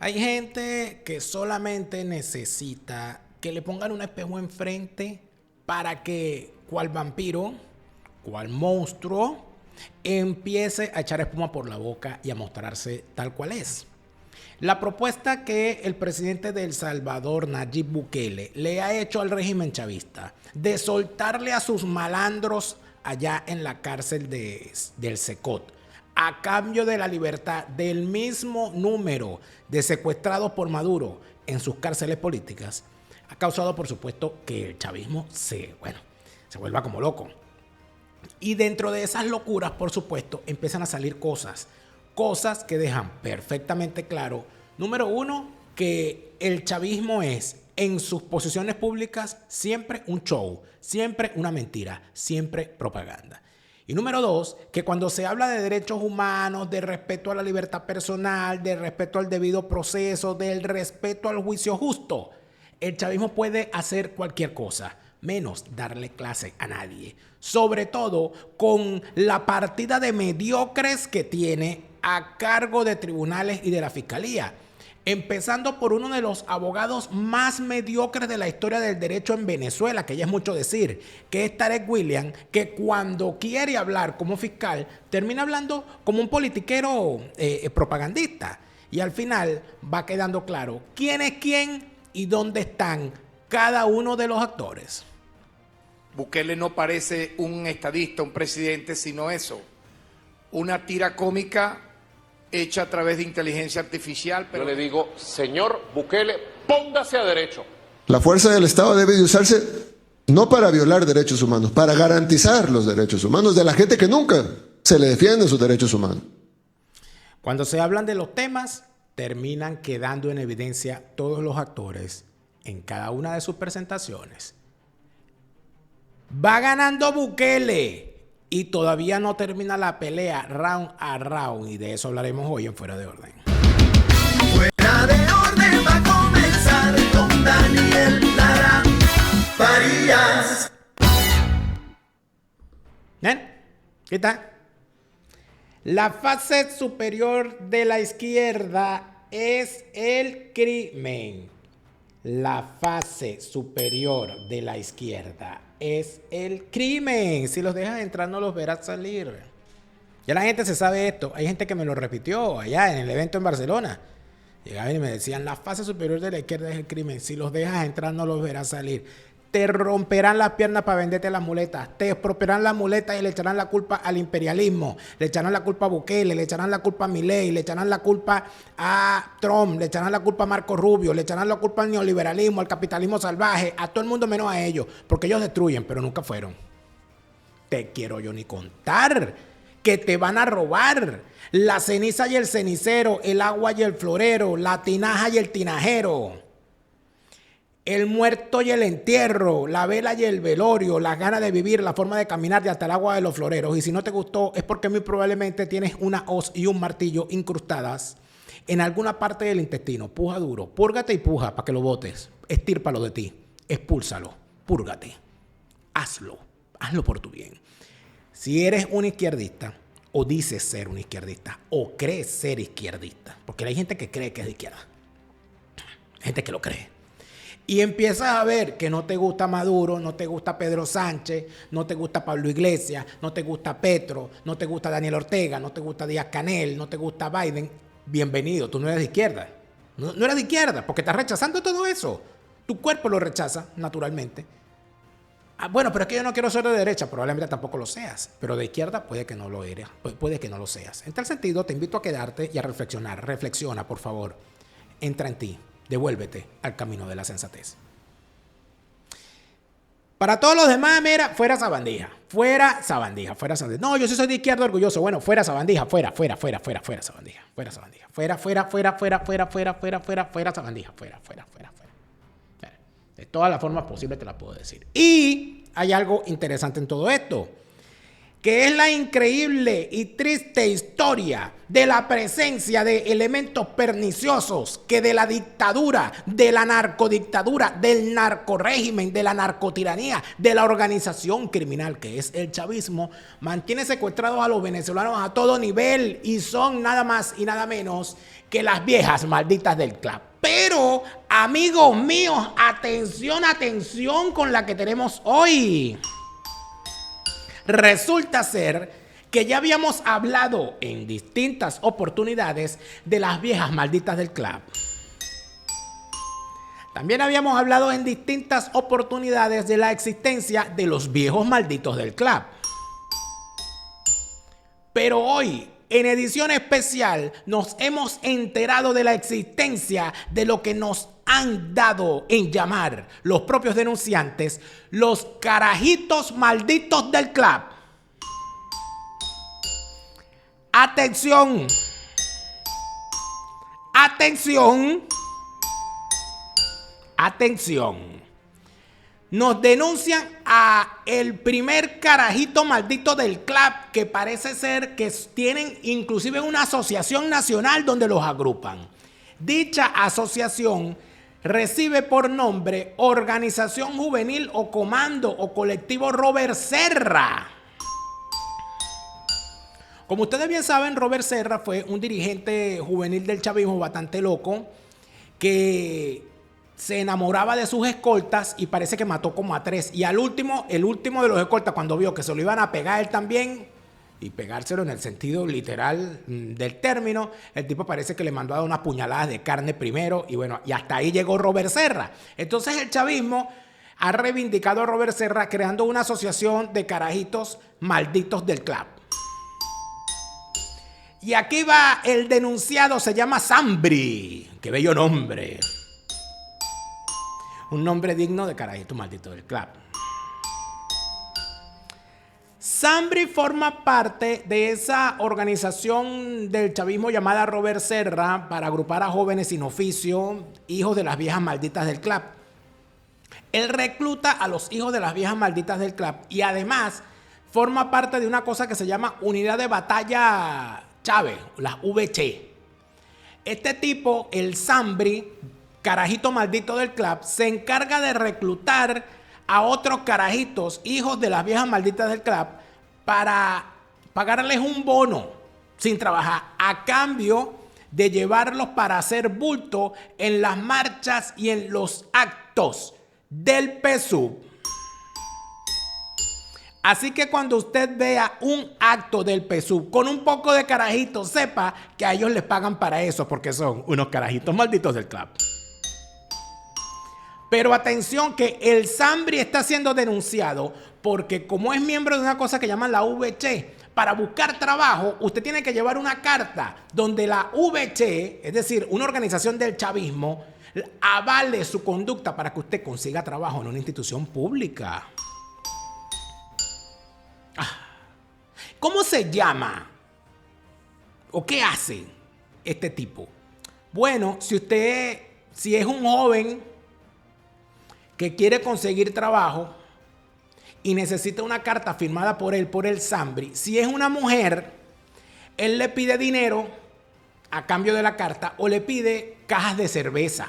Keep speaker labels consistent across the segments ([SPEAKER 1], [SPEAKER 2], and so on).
[SPEAKER 1] Hay gente que solamente necesita que le pongan un espejo enfrente para que, cual vampiro, cual monstruo, empiece a echar espuma por la boca y a mostrarse tal cual es. La propuesta que el presidente de El Salvador, Nayib Bukele, le ha hecho al régimen chavista de soltarle a sus malandros allá en la cárcel del Secot, a cambio de la libertad del mismo número de secuestrados por Maduro en sus cárceles políticas, ha causado, por supuesto, que el chavismo se vuelva como loco. Y dentro de esas locuras, por supuesto, empiezan a salir cosas que dejan perfectamente claro, número uno, que el chavismo es, en sus posiciones públicas, siempre un show, siempre una mentira, siempre propaganda. Y número dos, que cuando se habla de derechos humanos, de respeto a la libertad personal, de respeto al debido proceso, del respeto al juicio justo, el chavismo puede hacer cualquier cosa, menos darle clase a nadie. Sobre todo con la partida de mediocres que tiene a cargo de tribunales y de la fiscalía. Empezando por uno de los abogados más mediocres de la historia del derecho en Venezuela, que ya es mucho decir, que es Tarek William, que cuando quiere hablar como fiscal, termina hablando como un politiquero propagandista. Y al final va quedando claro quién es quién y dónde están cada uno de los actores.
[SPEAKER 2] Bukele no parece un estadista, un presidente, sino eso, una tira cómica hecha a través de inteligencia artificial. Pero
[SPEAKER 3] yo le digo, señor Bukele, póngase a derecho.
[SPEAKER 4] La fuerza del Estado debe de usarse no para violar derechos humanos, para garantizar los derechos humanos de la gente que nunca se le defienden sus derechos humanos.
[SPEAKER 1] Cuando se hablan de los temas, terminan quedando en evidencia todos los actores en cada una de sus presentaciones. Va ganando Bukele y todavía no termina la pelea round a round, y de eso hablaremos hoy en Fuera de Orden.
[SPEAKER 5] Fuera de Orden va a comenzar con Daniel Lara Farías.
[SPEAKER 1] ¿Qué tal? La fase superior de la izquierda es el crimen. La fase superior de la izquierda es el crimen. Si los dejas entrar, no los verás salir. Ya la gente se sabe esto. Hay gente que me lo repitió allá en el evento en Barcelona. Llegaban y me decían, la fase superior de la izquierda es el crimen. Si los dejas entrar, no los verás salir. Te romperán las piernas para venderte las muletas. Te expropiarán las muletas y le echarán la culpa al imperialismo. Le echarán la culpa a Bukele, le echarán la culpa a Milei, le echarán la culpa a Trump, le echarán la culpa a Marco Rubio, le echarán la culpa al neoliberalismo, al capitalismo salvaje, a todo el mundo menos a ellos. Porque ellos destruyen, pero nunca fueron. Te quiero yo ni contar que te van a robar la ceniza y el cenicero, el agua y el florero, la tinaja y el tinajero. El muerto y el entierro, la vela y el velorio, las ganas de vivir, la forma de caminar y hasta el agua de los floreros. Y si no te gustó es porque muy probablemente tienes una hoz y un martillo incrustadas en alguna parte del intestino. Puja duro, púrgate y puja para que lo botes. Estírpalo de ti, expúlsalo, púrgate. Hazlo por tu bien. Si eres un izquierdista o dices ser un izquierdista o crees ser izquierdista, porque hay gente que cree que es de izquierda, hay gente que lo cree. Y empiezas a ver que no te gusta Maduro, no te gusta Pedro Sánchez, no te gusta Pablo Iglesias, no te gusta Petro, no te gusta Daniel Ortega, no te gusta Díaz-Canel, no te gusta Biden. Bienvenido, tú no eres de izquierda. No eres de izquierda porque estás rechazando todo eso. Tu cuerpo lo rechaza naturalmente. Bueno, pero es que yo no quiero ser de derecha, probablemente tampoco lo seas, pero de izquierda puede que no lo eres, puede que no lo seas. En tal sentido, te invito a quedarte y a reflexionar. Reflexiona, por favor. Entra en ti. Devuélvete al camino de la sensatez. Para todos los demás, mira, fuera sabandija. Fuera sabandija, fuera sabandija. No, yo sí soy de izquierda orgulloso. Bueno, fuera sabandija, fuera sabandija. Fuera sabandija. Fuera sabandija. Fuera. De todas las formas posibles te la puedo decir. Y hay algo interesante en todo esto. que es la increíble y triste historia de la presencia de elementos perniciosos que de la dictadura, de la narcodictadura, del narcorégimen, de la narcotiranía, de la organización criminal que es el chavismo, mantiene secuestrados a los venezolanos a todo nivel y son nada más y nada menos que las viejas malditas del club. Pero, amigos míos, atención, atención con la que tenemos hoy. Resulta ser que ya habíamos hablado en distintas oportunidades de las viejas malditas del club. También habíamos hablado en distintas oportunidades de la existencia de los viejos malditos del club. Pero hoy, en edición especial, nos hemos enterado de la existencia de lo que nos han dado en llamar los propios denunciantes los carajitos malditos del club. Atención. Atención. Atención. Nos denuncian a el primer carajito maldito del club, que parece ser que tienen inclusive una asociación nacional donde los agrupan. Dicha asociación recibe por nombre Organización Juvenil o Comando o Colectivo Robert Serra. Como ustedes bien saben, Robert Serra fue un dirigente juvenil del chavismo bastante loco que se enamoraba de sus escoltas y parece que mató como a 3. Y al último, el último de los escoltas, cuando vio que se lo iban a pegar él también, y pegárselo en el sentido literal del término, el tipo parece que le mandó a dar unas puñaladas de carne primero, y bueno, y hasta ahí llegó Robert Serra. Entonces el chavismo ha reivindicado a Robert Serra creando una asociación de carajitos malditos del club. Y aquí va el denunciado, se llama Zambri. Qué bello nombre. Un nombre digno de carajito maldito del club. Zambri forma parte de esa organización del chavismo llamada Robert Serra para agrupar a jóvenes sin oficio, hijos de las viejas malditas del club. Él recluta a los hijos de las viejas malditas del club y además forma parte de una cosa que se llama Unidad de Batalla Chávez, las VC. Este tipo, el Zambri, carajito maldito del club, se encarga de reclutar a otros carajitos, hijos de las viejas malditas del club, para pagarles un bono sin trabajar, a cambio de llevarlos para hacer bulto en las marchas y en los actos del PSUV. Así que cuando usted vea un acto del PSUV con un poco de carajitos, sepa que a ellos les pagan para eso, porque son unos carajitos malditos del club. Pero atención que el Zambri está siendo denunciado porque como es miembro de una cosa que llaman la VC, para buscar trabajo usted tiene que llevar una carta donde la VC, es decir, una organización del chavismo, avale su conducta para que usted consiga trabajo en una institución pública. ¿Cómo se llama? ¿O qué hace este tipo? Bueno, si es un joven que quiere conseguir trabajo y necesita una carta firmada por él, por el Zambri, si es una mujer, él le pide dinero a cambio de la carta o le pide cajas de cerveza.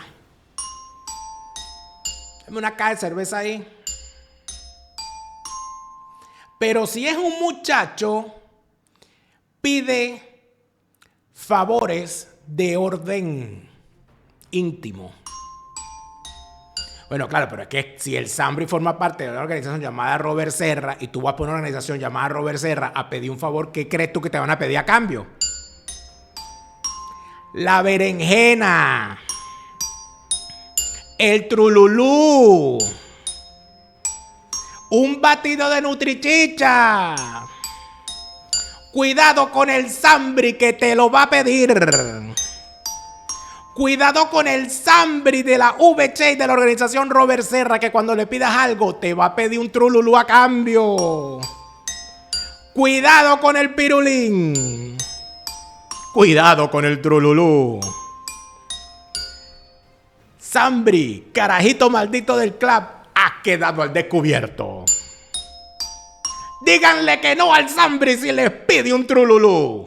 [SPEAKER 1] Dame una caja de cerveza ahí. Pero si es un muchacho, pide favores de orden íntimo. Bueno, claro, pero es que si el Zambri forma parte de una organización llamada Robert Serra y tú vas por una organización llamada Robert Serra a pedir un favor, ¿qué crees tú que te van a pedir a cambio? La berenjena, el trululú, un batido de nutrichicha. Cuidado con el Zambri que te lo va a pedir. Cuidado con el Zambri de la VC y de la organización Robert Serra, que cuando le pidas algo te va a pedir un trululú a cambio. Cuidado con el pirulín. Cuidado con el trululú. Zambri, carajito maldito del club, has quedado al descubierto. Díganle que no al Sambri si les pide un trululú.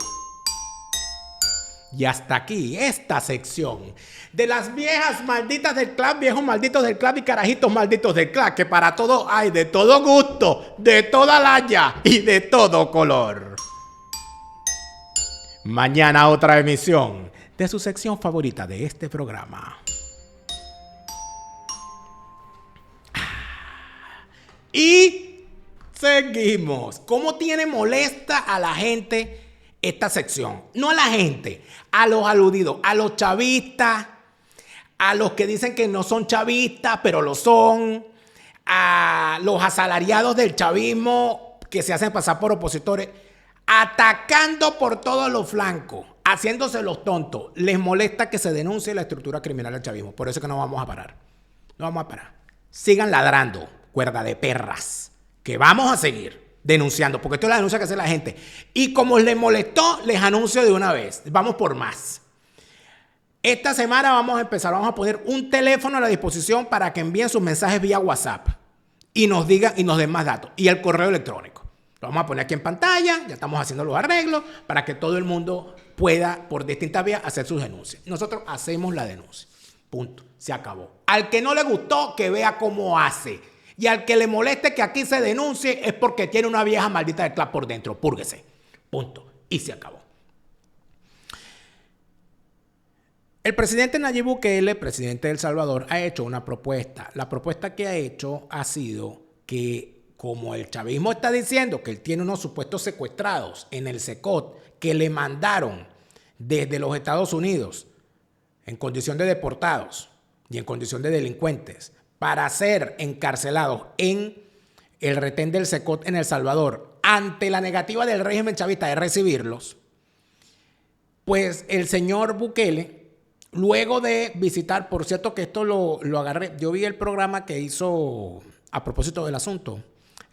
[SPEAKER 1] Y hasta aquí esta sección de las viejas malditas del club, viejos malditos del club y carajitos malditos del club, que para todo hay, de todo gusto, de toda laya y de todo color. Mañana otra emisión de su sección favorita de este programa. Y seguimos. ¿Cómo tiene molesta a la gente esta sección? No a la gente, a los aludidos, a los chavistas, a los que dicen que no son chavistas, pero lo son, a los asalariados del chavismo que se hacen pasar por opositores, atacando por todos los flancos, haciéndose los tontos. Les molesta que se denuncie la estructura criminal del chavismo. Por eso es que no vamos a parar. No vamos a parar. Sigan ladrando, cuerda de perras, que vamos a seguir denunciando, porque esto es la denuncia que hace la gente. Y como les molestó, les anuncio de una vez. Vamos por más. Esta semana vamos a poner un teléfono a la disposición para que envíen sus mensajes vía WhatsApp y nos digan y nos den más datos. Y el correo electrónico. Lo vamos a poner aquí en pantalla, ya estamos haciendo los arreglos para que todo el mundo pueda, por distintas vías, hacer sus denuncias. Nosotros hacemos la denuncia. Punto. Se acabó. Al que no le gustó, que vea cómo hace. Y al que le moleste que aquí se denuncie es porque tiene una vieja maldita del club por dentro. Púrguese. Punto. Y se acabó. El presidente Nayib Bukele, presidente de El Salvador, ha hecho una propuesta. La propuesta que ha hecho ha sido que, como el chavismo está diciendo que él tiene unos supuestos secuestrados en el SECOT que le mandaron desde los Estados Unidos en condición de deportados y en condición de delincuentes para ser encarcelados en el retén del SECOT en El Salvador ante la negativa del régimen chavista de recibirlos, pues el señor Bukele, luego de visitar, por cierto que esto lo agarré, yo vi el programa que hizo a propósito del asunto,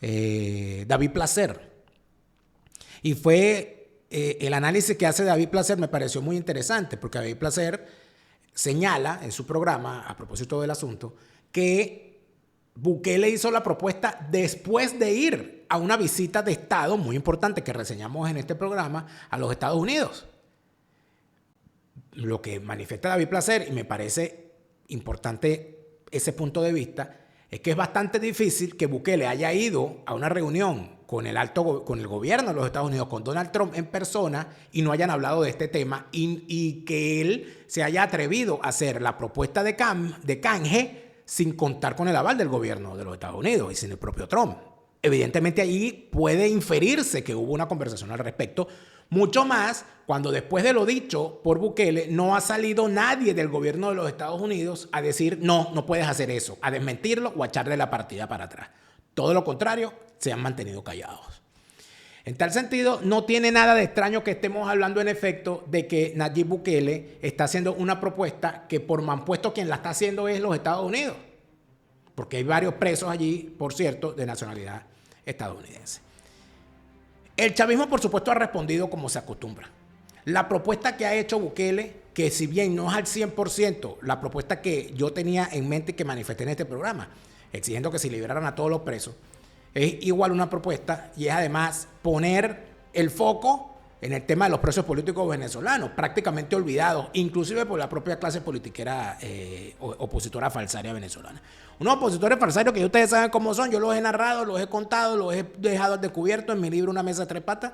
[SPEAKER 1] David Placer, y fue el análisis que hace David Placer me pareció muy interesante, porque David Placer señala en su programa, a propósito del asunto, que Bukele hizo la propuesta después de ir a una visita de Estado muy importante que reseñamos en este programa a los Estados Unidos. Lo que manifiesta David Placer, y me parece importante ese punto de vista, es que es bastante difícil que Bukele haya ido a una reunión con el gobierno de los Estados Unidos, con Donald Trump en persona, y no hayan hablado de este tema, y que él se haya atrevido a hacer la propuesta de canje sin contar con el aval del gobierno de los Estados Unidos y sin el propio Trump. Evidentemente allí puede inferirse que hubo una conversación al respecto, mucho más cuando después de lo dicho por Bukele no ha salido nadie del gobierno de los Estados Unidos a decir no puedes hacer eso, a desmentirlo o a echarle la partida para atrás. Todo lo contrario, se han mantenido callados. En tal sentido, no tiene nada de extraño que estemos hablando en efecto de que Nayib Bukele está haciendo una propuesta que por manpuesto quien la está haciendo es los Estados Unidos, porque hay varios presos allí, por cierto, de nacionalidad estadounidense. El chavismo, por supuesto, ha respondido como se acostumbra. La propuesta que ha hecho Bukele, que si bien no es al 100% la propuesta que yo tenía en mente y que manifesté en este programa, exigiendo que se liberaran a todos los presos, es igual una propuesta y es además poner el foco en el tema de los presos políticos venezolanos, prácticamente olvidados, inclusive por la propia clase politiquera opositora falsaria venezolana. Unos opositores falsarios que ustedes saben cómo son, yo los he narrado, los he contado, los he dejado al descubierto en mi libro Una mesa de tres patas.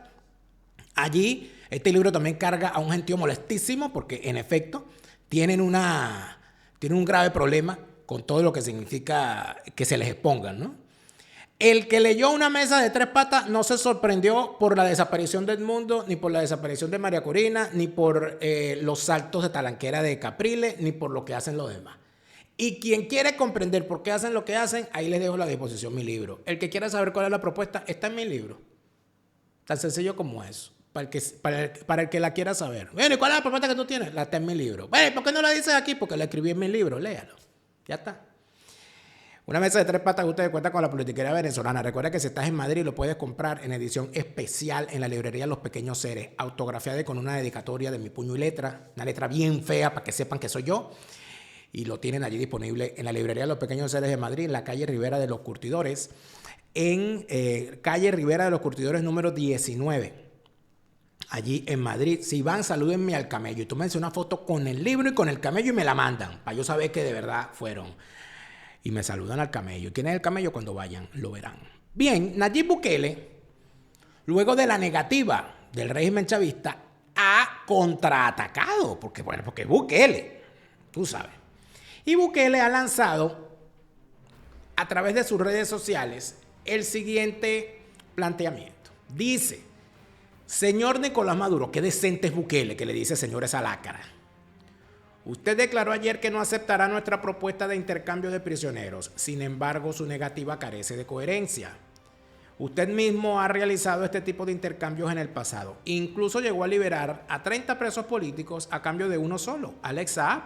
[SPEAKER 1] Allí, este libro también carga a un gentío molestísimo porque, en efecto, tienen un grave problema con todo lo que significa que se les expongan, ¿no? El que leyó Una mesa de tres patas no se sorprendió por la desaparición de Edmundo, ni por la desaparición de María Corina, ni por los saltos de talanquera de Capriles, ni por lo que hacen los demás. Y quien quiere comprender por qué hacen lo que hacen, ahí les dejo a la disposición mi libro. El que quiera saber cuál es la propuesta, está en mi libro. Tan sencillo como eso. Para el que la quiera saber. Bueno, ¿y cuál es la propuesta que tú tienes? La está en mi libro. Bueno, ¿por qué no la dices aquí? Porque la escribí en mi libro. Léalo. Ya está. Una mesa de tres patas, ustedes cuentan con la politiquería venezolana. Recuerda que si estás en Madrid lo puedes comprar en edición especial en la librería Los Pequeños Seres, autografiada y con una dedicatoria de mi puño y letra, una letra bien fea para que sepan que soy yo. Y lo tienen allí disponible en la librería Los Pequeños Seres de Madrid, en la calle Rivera de los Curtidores. en calle Rivera de los Curtidores número 19, allí en Madrid. Si van, salúdenme al camello. Y tómense una foto con el libro y con el camello y me la mandan, para yo saber que de verdad fueron. Y me saludan al camello. ¿Y quién es el camello? Cuando vayan, lo verán. Bien, Nayib Bukele, luego de la negativa del régimen chavista, ha contraatacado, porque es Bukele, tú sabes. Y Bukele ha lanzado a través de sus redes sociales el siguiente planteamiento. Dice: señor Nicolás Maduro, qué decente es Bukele, que le dice señores a la cara. Usted declaró ayer que no aceptará nuestra propuesta de intercambio de prisioneros. Sin embargo, su negativa carece de coherencia. Usted mismo ha realizado este tipo de intercambios en el pasado. Incluso llegó a liberar a 30 presos políticos a cambio de uno solo, Alex Saab,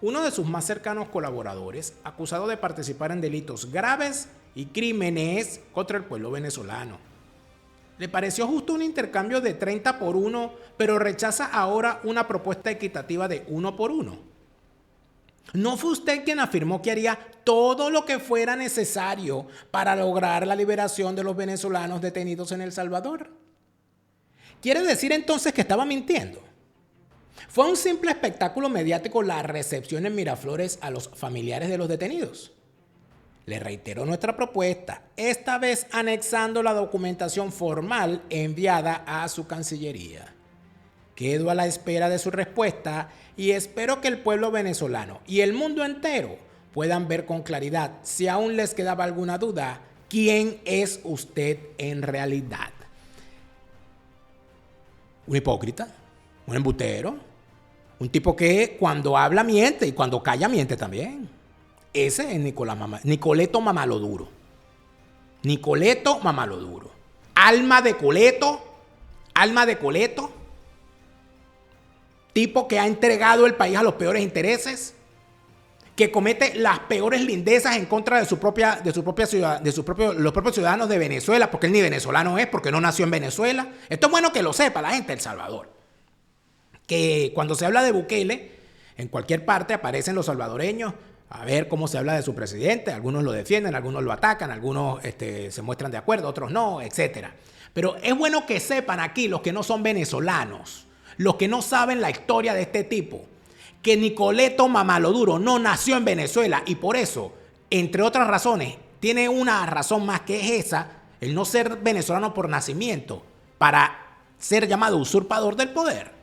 [SPEAKER 1] uno de sus más cercanos colaboradores, acusado de participar en delitos graves y crímenes contra el pueblo venezolano. ¿Le pareció justo un intercambio de 30 por 1, pero rechaza ahora una propuesta equitativa de 1 por 1? ¿No fue usted quien afirmó que haría todo lo que fuera necesario para lograr la liberación de los venezolanos detenidos en El Salvador? ¿Quiere decir entonces que estaba mintiendo? ¿Fue un simple espectáculo mediático la recepción en Miraflores a los familiares de los detenidos? Le reiteró nuestra propuesta, esta vez anexando la documentación formal enviada a su Cancillería. Quedo a la espera de su respuesta y espero que el pueblo venezolano y el mundo entero puedan ver con claridad, si aún les quedaba alguna duda, quién es usted en realidad. Un hipócrita, un embustero, un tipo que cuando habla miente y cuando calla miente también. Ese es Nicoleto Mamaloduro. Nicoleto Mamaloduro. Alma de coleto. Tipo que ha entregado el país a los peores intereses. Que comete las peores lindezas en contra de los propios ciudadanos de Venezuela, porque él ni venezolano es, porque no nació en Venezuela. Esto es bueno que lo sepa la gente de El Salvador. Que cuando se habla de Bukele, en cualquier parte aparecen los salvadoreños a ver cómo se habla de su presidente. Algunos lo defienden, algunos lo atacan, algunos se muestran de acuerdo, otros no, etc. Pero es bueno que sepan aquí los que no son venezolanos, los que no saben la historia de este tipo, que Nicoleto Mamaloduro no nació en Venezuela y por eso, entre otras razones, tiene una razón más que es esa, el no ser venezolano por nacimiento, para ser llamado usurpador del poder.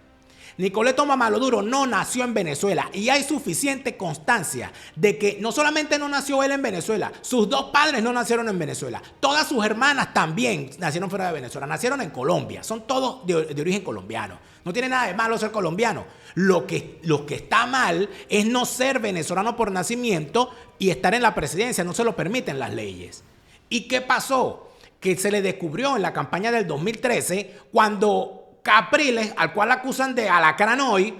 [SPEAKER 1] Nicoleto Mamaloduro no nació en Venezuela y hay suficiente constancia de que no solamente no nació él en Venezuela, sus dos padres no nacieron en Venezuela, todas sus hermanas también nacieron fuera de Venezuela, nacieron en Colombia, son todos de origen colombiano. No tiene nada de malo ser colombiano. Lo que está mal es no ser venezolano por nacimiento y estar en la presidencia, no se lo permiten las leyes. ¿Y qué pasó? Que se le descubrió en la campaña del 2013 cuando Capriles, al cual acusan de alacrán hoy,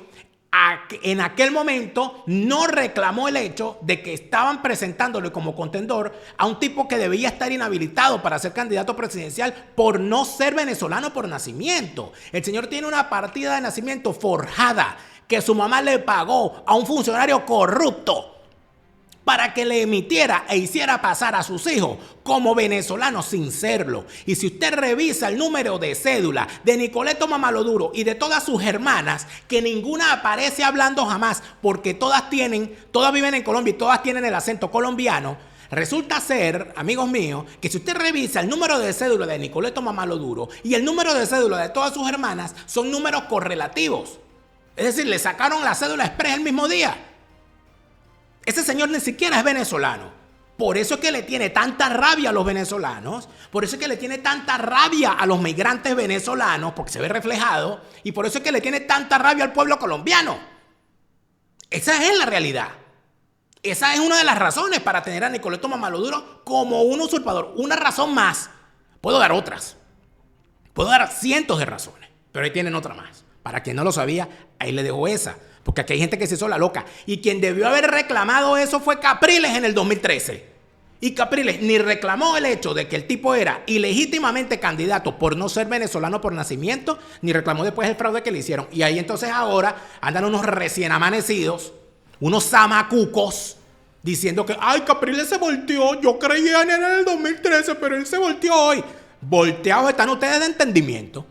[SPEAKER 1] en aquel momento no reclamó el hecho de que estaban presentándole como contendor a un tipo que debía estar inhabilitado para ser candidato presidencial por no ser venezolano por nacimiento. El señor tiene una partida de nacimiento forjada que su mamá le pagó a un funcionario corrupto para que le emitiera e hiciera pasar a sus hijos como venezolanos sin serlo. Y si usted revisa el número de cédula de Nicoleto Mamaloduro y de todas sus hermanas, que ninguna aparece hablando jamás, porque todas viven en Colombia y todas tienen el acento colombiano, resulta ser, amigos míos, que si usted revisa el número de cédula de Nicoleto Mamaloduro y el número de cédula de todas sus hermanas, son números correlativos. Es decir, le sacaron la cédula express el mismo día. Ese señor ni siquiera es venezolano. Por eso es que le tiene tanta rabia a los venezolanos, por eso es que le tiene tanta rabia a los migrantes venezolanos, porque se ve reflejado, y por eso es que le tiene tanta rabia al pueblo colombiano. Esa es la realidad. Esa es una de las razones para tener a Nicoleto Mamaloduro como un usurpador. Una razón más. Puedo dar otras. Puedo dar cientos de razones, pero ahí tienen otra más. Para quien no lo sabía, ahí le dejo esa. Porque aquí hay gente que se hizo la loca. Y quien debió haber reclamado eso fue Capriles en el 2013. Y Capriles ni reclamó el hecho de que el tipo era ilegítimamente candidato por no ser venezolano por nacimiento, ni reclamó después el fraude que le hicieron. Y ahí entonces ahora andan unos recién amanecidos, unos zamacucos, diciendo que, ay, Capriles se volteó, yo creía en él en el 2013, pero él se volteó hoy. Volteados están ustedes de entendimiento.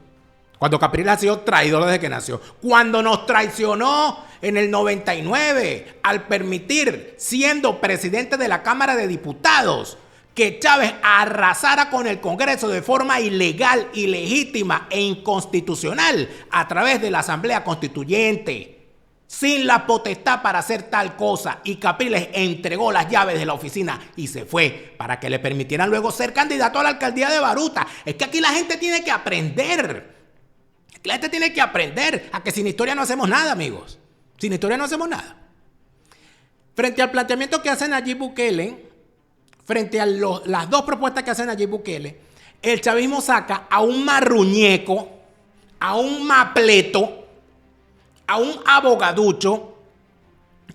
[SPEAKER 1] Cuando Capriles ha sido traidor desde que nació. Cuando nos traicionó en el 99 al permitir, siendo presidente de la Cámara de Diputados, que Chávez arrasara con el Congreso de forma ilegal, ilegítima e inconstitucional a través de la Asamblea Constituyente, sin la potestad para hacer tal cosa, y Capriles entregó las llaves de la oficina y se fue para que le permitieran luego ser candidato a la alcaldía de Baruta. Es que aquí la gente tiene que aprender. La gente tiene que aprender a que sin historia no hacemos nada, amigos. Sin historia no hacemos nada. Frente al planteamiento que hacen Nayib Bukele, frente a las dos propuestas que hacen Nayib Bukele, el chavismo saca a un marruñeco, a un mapleto, a un abogaducho,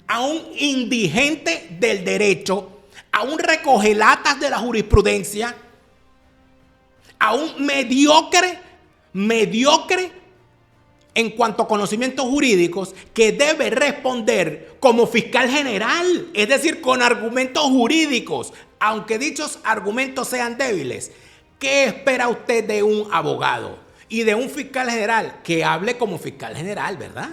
[SPEAKER 1] a un indigente del derecho, a un recogelatas de la jurisprudencia, a un mediocre en cuanto a conocimientos jurídicos, que debe responder como fiscal general, es decir, con argumentos jurídicos, aunque dichos argumentos sean débiles. ¿Qué espera usted de un abogado y de un fiscal general? Que hable como fiscal general, ¿verdad?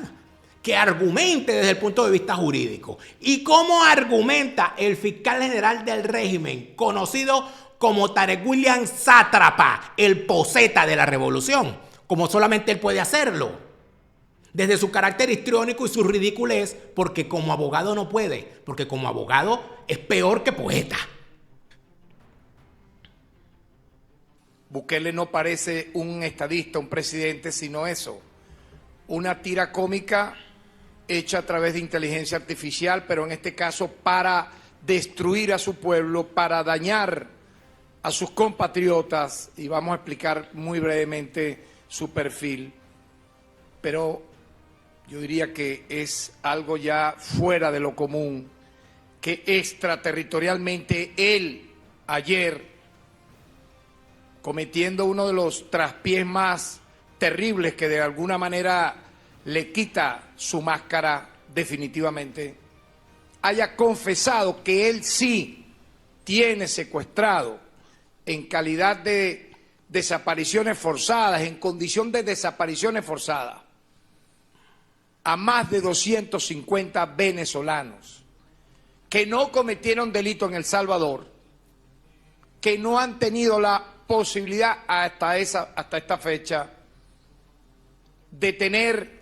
[SPEAKER 1] Que argumente desde el punto de vista jurídico. ¿Y cómo argumenta el fiscal general del régimen, conocido como Tarek William Sátrapa, el poseta de la revolución? Como solamente él puede hacerlo. Desde su carácter histriónico y su ridiculez, porque como abogado no puede, porque como abogado es peor que poeta.
[SPEAKER 2] Bukele no parece un estadista, un presidente, sino eso, una tira cómica hecha a través de inteligencia artificial, pero en este caso para destruir a su pueblo, para dañar a sus compatriotas, y vamos a explicar muy brevemente su perfil, pero yo diría que es algo ya fuera de lo común, que extraterritorialmente él ayer, cometiendo uno de los traspiés más terribles que de alguna manera le quita su máscara definitivamente, haya confesado que él sí tiene secuestrado en calidad de desapariciones forzadas, en condición de desapariciones forzadas, a más de 250 venezolanos que no cometieron delito en El Salvador, que no han tenido la posibilidad hasta esta fecha de tener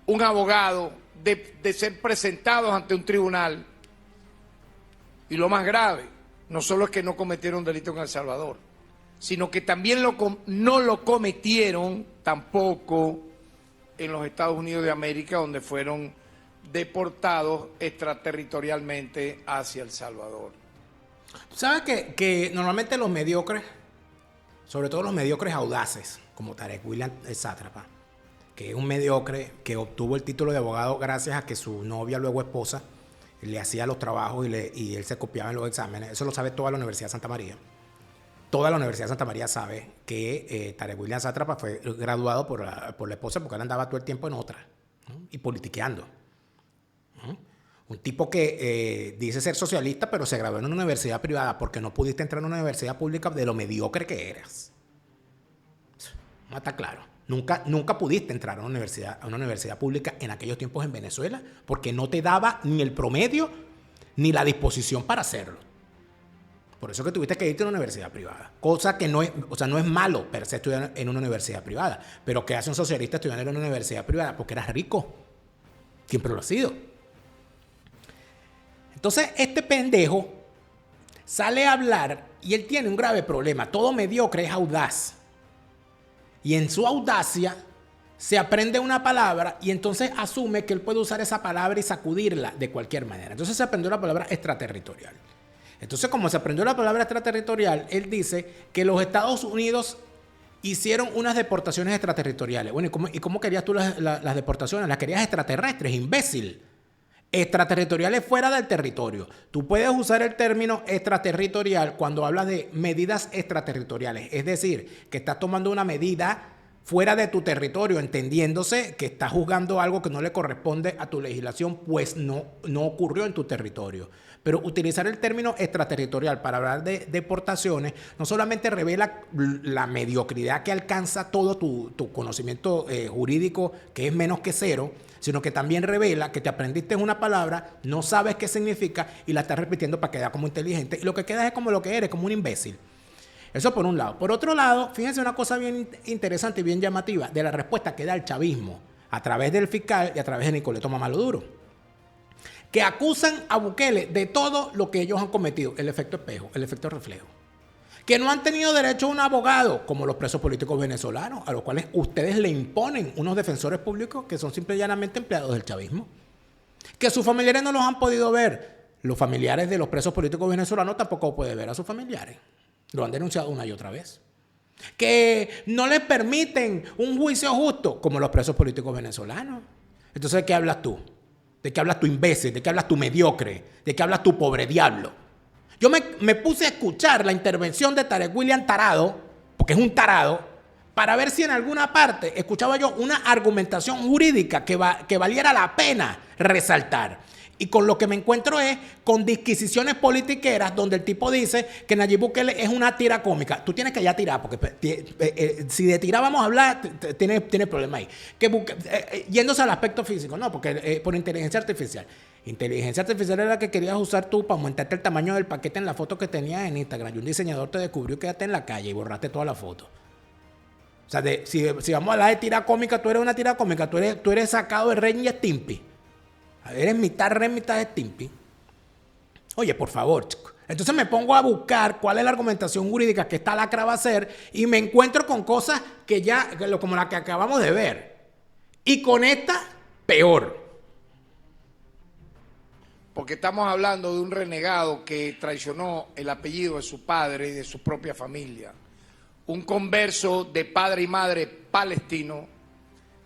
[SPEAKER 2] un abogado, de ser presentados ante un tribunal. Y lo más grave, no solo es que no cometieron delito en El Salvador, sino que también no lo cometieron tampoco en los Estados Unidos de América, donde fueron deportados extraterritorialmente hacia El Salvador.
[SPEAKER 1] ¿Sabes que normalmente los mediocres, sobre todo los mediocres audaces, como Tarek William Sátrapa, que es un mediocre que obtuvo el título de abogado gracias a que su novia, luego esposa, le hacía los trabajos y él se copiaba en los exámenes? Eso lo sabe toda la Universidad de Santa María. Toda la Universidad de Santa María sabe que Tarek William Sátrapa fue graduado por la esposa, porque él andaba todo el tiempo en otra, ¿no? Y politiqueando, ¿no? Un tipo que dice ser socialista, pero se graduó en una universidad privada porque no pudiste entrar en una universidad pública de lo mediocre que eras. No está claro. Nunca pudiste entrar a una universidad pública en aquellos tiempos en Venezuela porque no te daba ni el promedio ni la disposición para hacerlo. Por eso que tuviste que irte a una universidad privada. Cosa que no es malo per se estudiar en una universidad privada. Pero ¿qué hace un socialista estudiando en una universidad privada? Porque eras rico. Siempre lo ha sido. Entonces, este pendejo sale a hablar y él tiene un grave problema. Todo mediocre es audaz. Y en su audacia se aprende una palabra y entonces asume que él puede usar esa palabra y sacudirla de cualquier manera. Entonces se aprendió la palabra extraterritorial. Entonces, como se aprendió la palabra extraterritorial, él dice que los Estados Unidos hicieron unas deportaciones extraterritoriales. Bueno, ¿y cómo querías tú las deportaciones? Las querías extraterrestres, imbécil. Extraterritoriales fuera del territorio. Tú puedes usar el término extraterritorial cuando hablas de medidas extraterritoriales. Es decir, que estás tomando una medida fuera de tu territorio, entendiéndose que estás juzgando algo que no le corresponde a tu legislación, pues no ocurrió en tu territorio. Pero utilizar el término extraterritorial para hablar de deportaciones no solamente revela la mediocridad que alcanza todo tu conocimiento jurídico, que es menos que cero, sino que también revela que te aprendiste una palabra, no sabes qué significa y la estás repitiendo para quedar como inteligente, y lo que quedas es como lo que eres, como un imbécil. Eso por un lado. Por otro lado, fíjense una cosa bien interesante y bien llamativa de la respuesta que da el chavismo a través del fiscal y a través de Nicoleto Mamaduro, que acusan a Bukele de todo lo que ellos han cometido, el efecto espejo, el efecto reflejo. Que no han tenido derecho a un abogado, como los presos políticos venezolanos, a los cuales ustedes le imponen unos defensores públicos que son simple y llanamente empleados del chavismo. Que sus familiares no los han podido ver. Los familiares de los presos políticos venezolanos tampoco pueden ver a sus familiares. Lo han denunciado una y otra vez. Que no les permiten un juicio justo, como los presos políticos venezolanos. Entonces, ¿de qué hablas tú? ¿De qué hablas tú, imbécil? ¿De qué hablas tú, mediocre? ¿De qué hablas tú, pobre diablo? Yo me puse a escuchar la intervención de Tarek William Tarado, porque es un tarado, para ver si en alguna parte escuchaba yo una argumentación jurídica que valiera la pena resaltar. Y con lo que me encuentro es con disquisiciones politiqueras donde el tipo dice que Nayib Bukele es una tira cómica. Tú tienes que ya tirar, porque si de tirar vamos a hablar, tiene problema ahí. Yéndose al aspecto físico, no, porque por inteligencia artificial. Inteligencia artificial era la que querías usar tú para aumentarte el tamaño del paquete en la foto que tenías en Instagram. Y un diseñador te descubrió que quedaste en la calle y borraste toda la foto. O sea, si vamos a hablar de tira cómica, tú eres una tira cómica. Tú eres sacado de Ren y Stimpy. Eres mitad Ren, mitad Stimpy. Oye, por favor, chico. Entonces me pongo a buscar cuál es la argumentación jurídica que esta lacra va a hacer y me encuentro con cosas como la que acabamos de ver. Y con esta, peor.
[SPEAKER 2] Porque estamos hablando de un renegado que traicionó el apellido de su padre y de su propia familia. Un converso de padre y madre palestino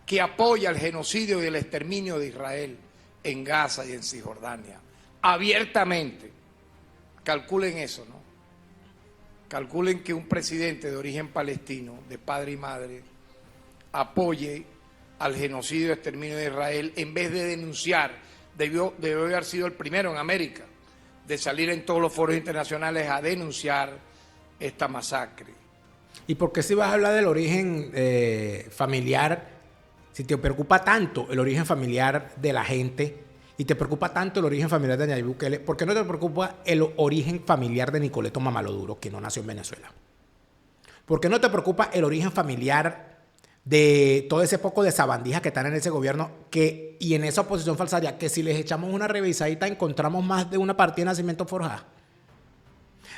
[SPEAKER 2] que apoya el genocidio y el exterminio de Israel en Gaza y en Cisjordania. Abiertamente. Calculen eso, ¿no? Calculen que un presidente de origen palestino, de padre y madre, apoye al genocidio y exterminio de Israel en vez de denunciar. Debió haber sido el primero en América de salir en todos los foros internacionales a denunciar esta masacre.
[SPEAKER 1] ¿Y por qué si vas a hablar del origen familiar, si te preocupa tanto el origen familiar de la gente y te preocupa tanto el origen familiar de Nayib Bukele, por qué no te preocupa el origen familiar de Nicoleto Mamaduro, que no nació en Venezuela? ¿Por qué no te preocupa el origen familiar de todo ese poco de sabandijas que están en ese gobierno y en esa oposición falsaria, que si les echamos una revisadita encontramos más de una partida de nacimiento forjada?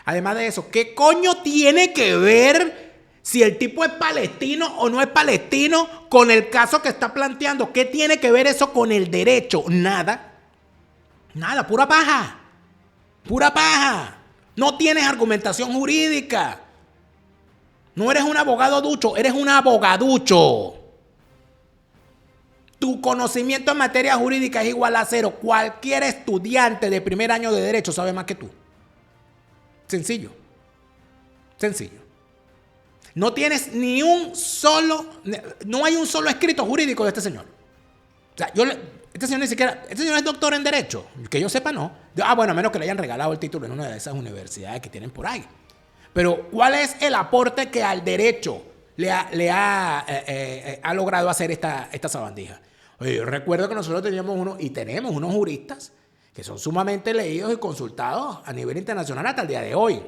[SPEAKER 1] Además de eso, ¿qué coño tiene que ver si el tipo es palestino o no es palestino con el caso que está planteando? ¿Qué tiene que ver eso con el derecho? Nada. Nada, pura paja. Pura paja. No tienes argumentación jurídica. No eres un abogado ducho, eres un abogaducho. Tu conocimiento en materia jurídica es igual a cero. Cualquier estudiante de primer año de derecho sabe más que tú. Sencillo. Sencillo. No tienes no hay un solo escrito jurídico de este señor. O sea, este señor este señor es doctor en Derecho. Que yo sepa, no. Bueno, a menos que le hayan regalado el título en una de esas universidades que tienen por ahí. Pero, ¿cuál es el aporte que al derecho le ha logrado hacer esta sabandija? Oye, yo recuerdo que nosotros tenemos unos juristas que son leídos y consultados a nivel internacional hasta el día de hoy.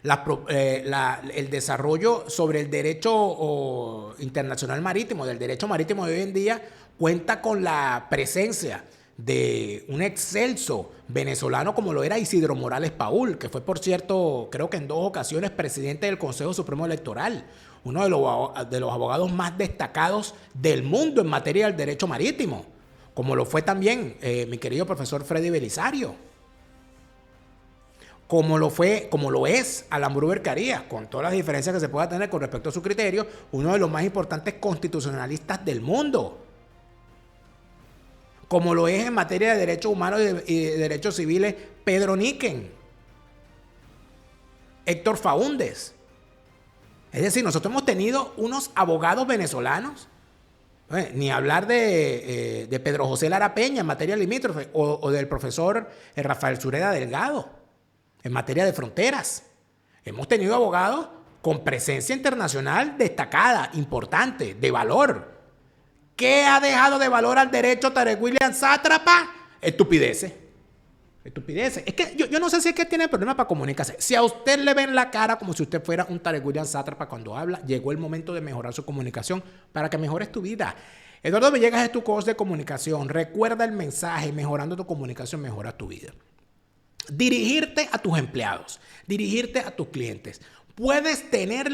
[SPEAKER 1] El desarrollo sobre el derecho internacional marítimo, del derecho marítimo de hoy en día, cuenta con la presencia de un excelso venezolano como lo era Isidro Morales Paúl, que fue, por cierto, creo que en 2 ocasiones presidente del Consejo Supremo Electoral, uno de los abogados más destacados del mundo en materia del derecho marítimo, como lo fue también mi querido profesor Freddy Belisario, como lo es Alan Gruber Carías, con todas las diferencias que se pueda tener con respecto a su criterio, uno de los más importantes constitucionalistas del mundo, como lo es en materia de derechos humanos y de derechos civiles Pedro Niquen, Héctor Faúndez. Es decir, nosotros hemos tenido unos abogados venezolanos, ni hablar de Pedro José Lara Peña en materia limítrofe, o del profesor Rafael Sureda Delgado en materia de fronteras. Hemos tenido abogados con presencia internacional destacada, importante, de valor. ¿Qué ha dejado de valor al derecho Tarek William Sátrapa? Estupideces. Estupideces. Es que yo no sé si es que tiene problema para comunicarse. Si a usted le ven la cara como si usted fuera un Tarek William Sátrapa cuando habla, llegó el momento de mejorar su comunicación para que mejores tu vida. Eduardo Villegas es tu coach de comunicación. Recuerda el mensaje: mejorando tu comunicación, mejora tu vida. Dirigirte a tus empleados, dirigirte a tus clientes. Puedes tener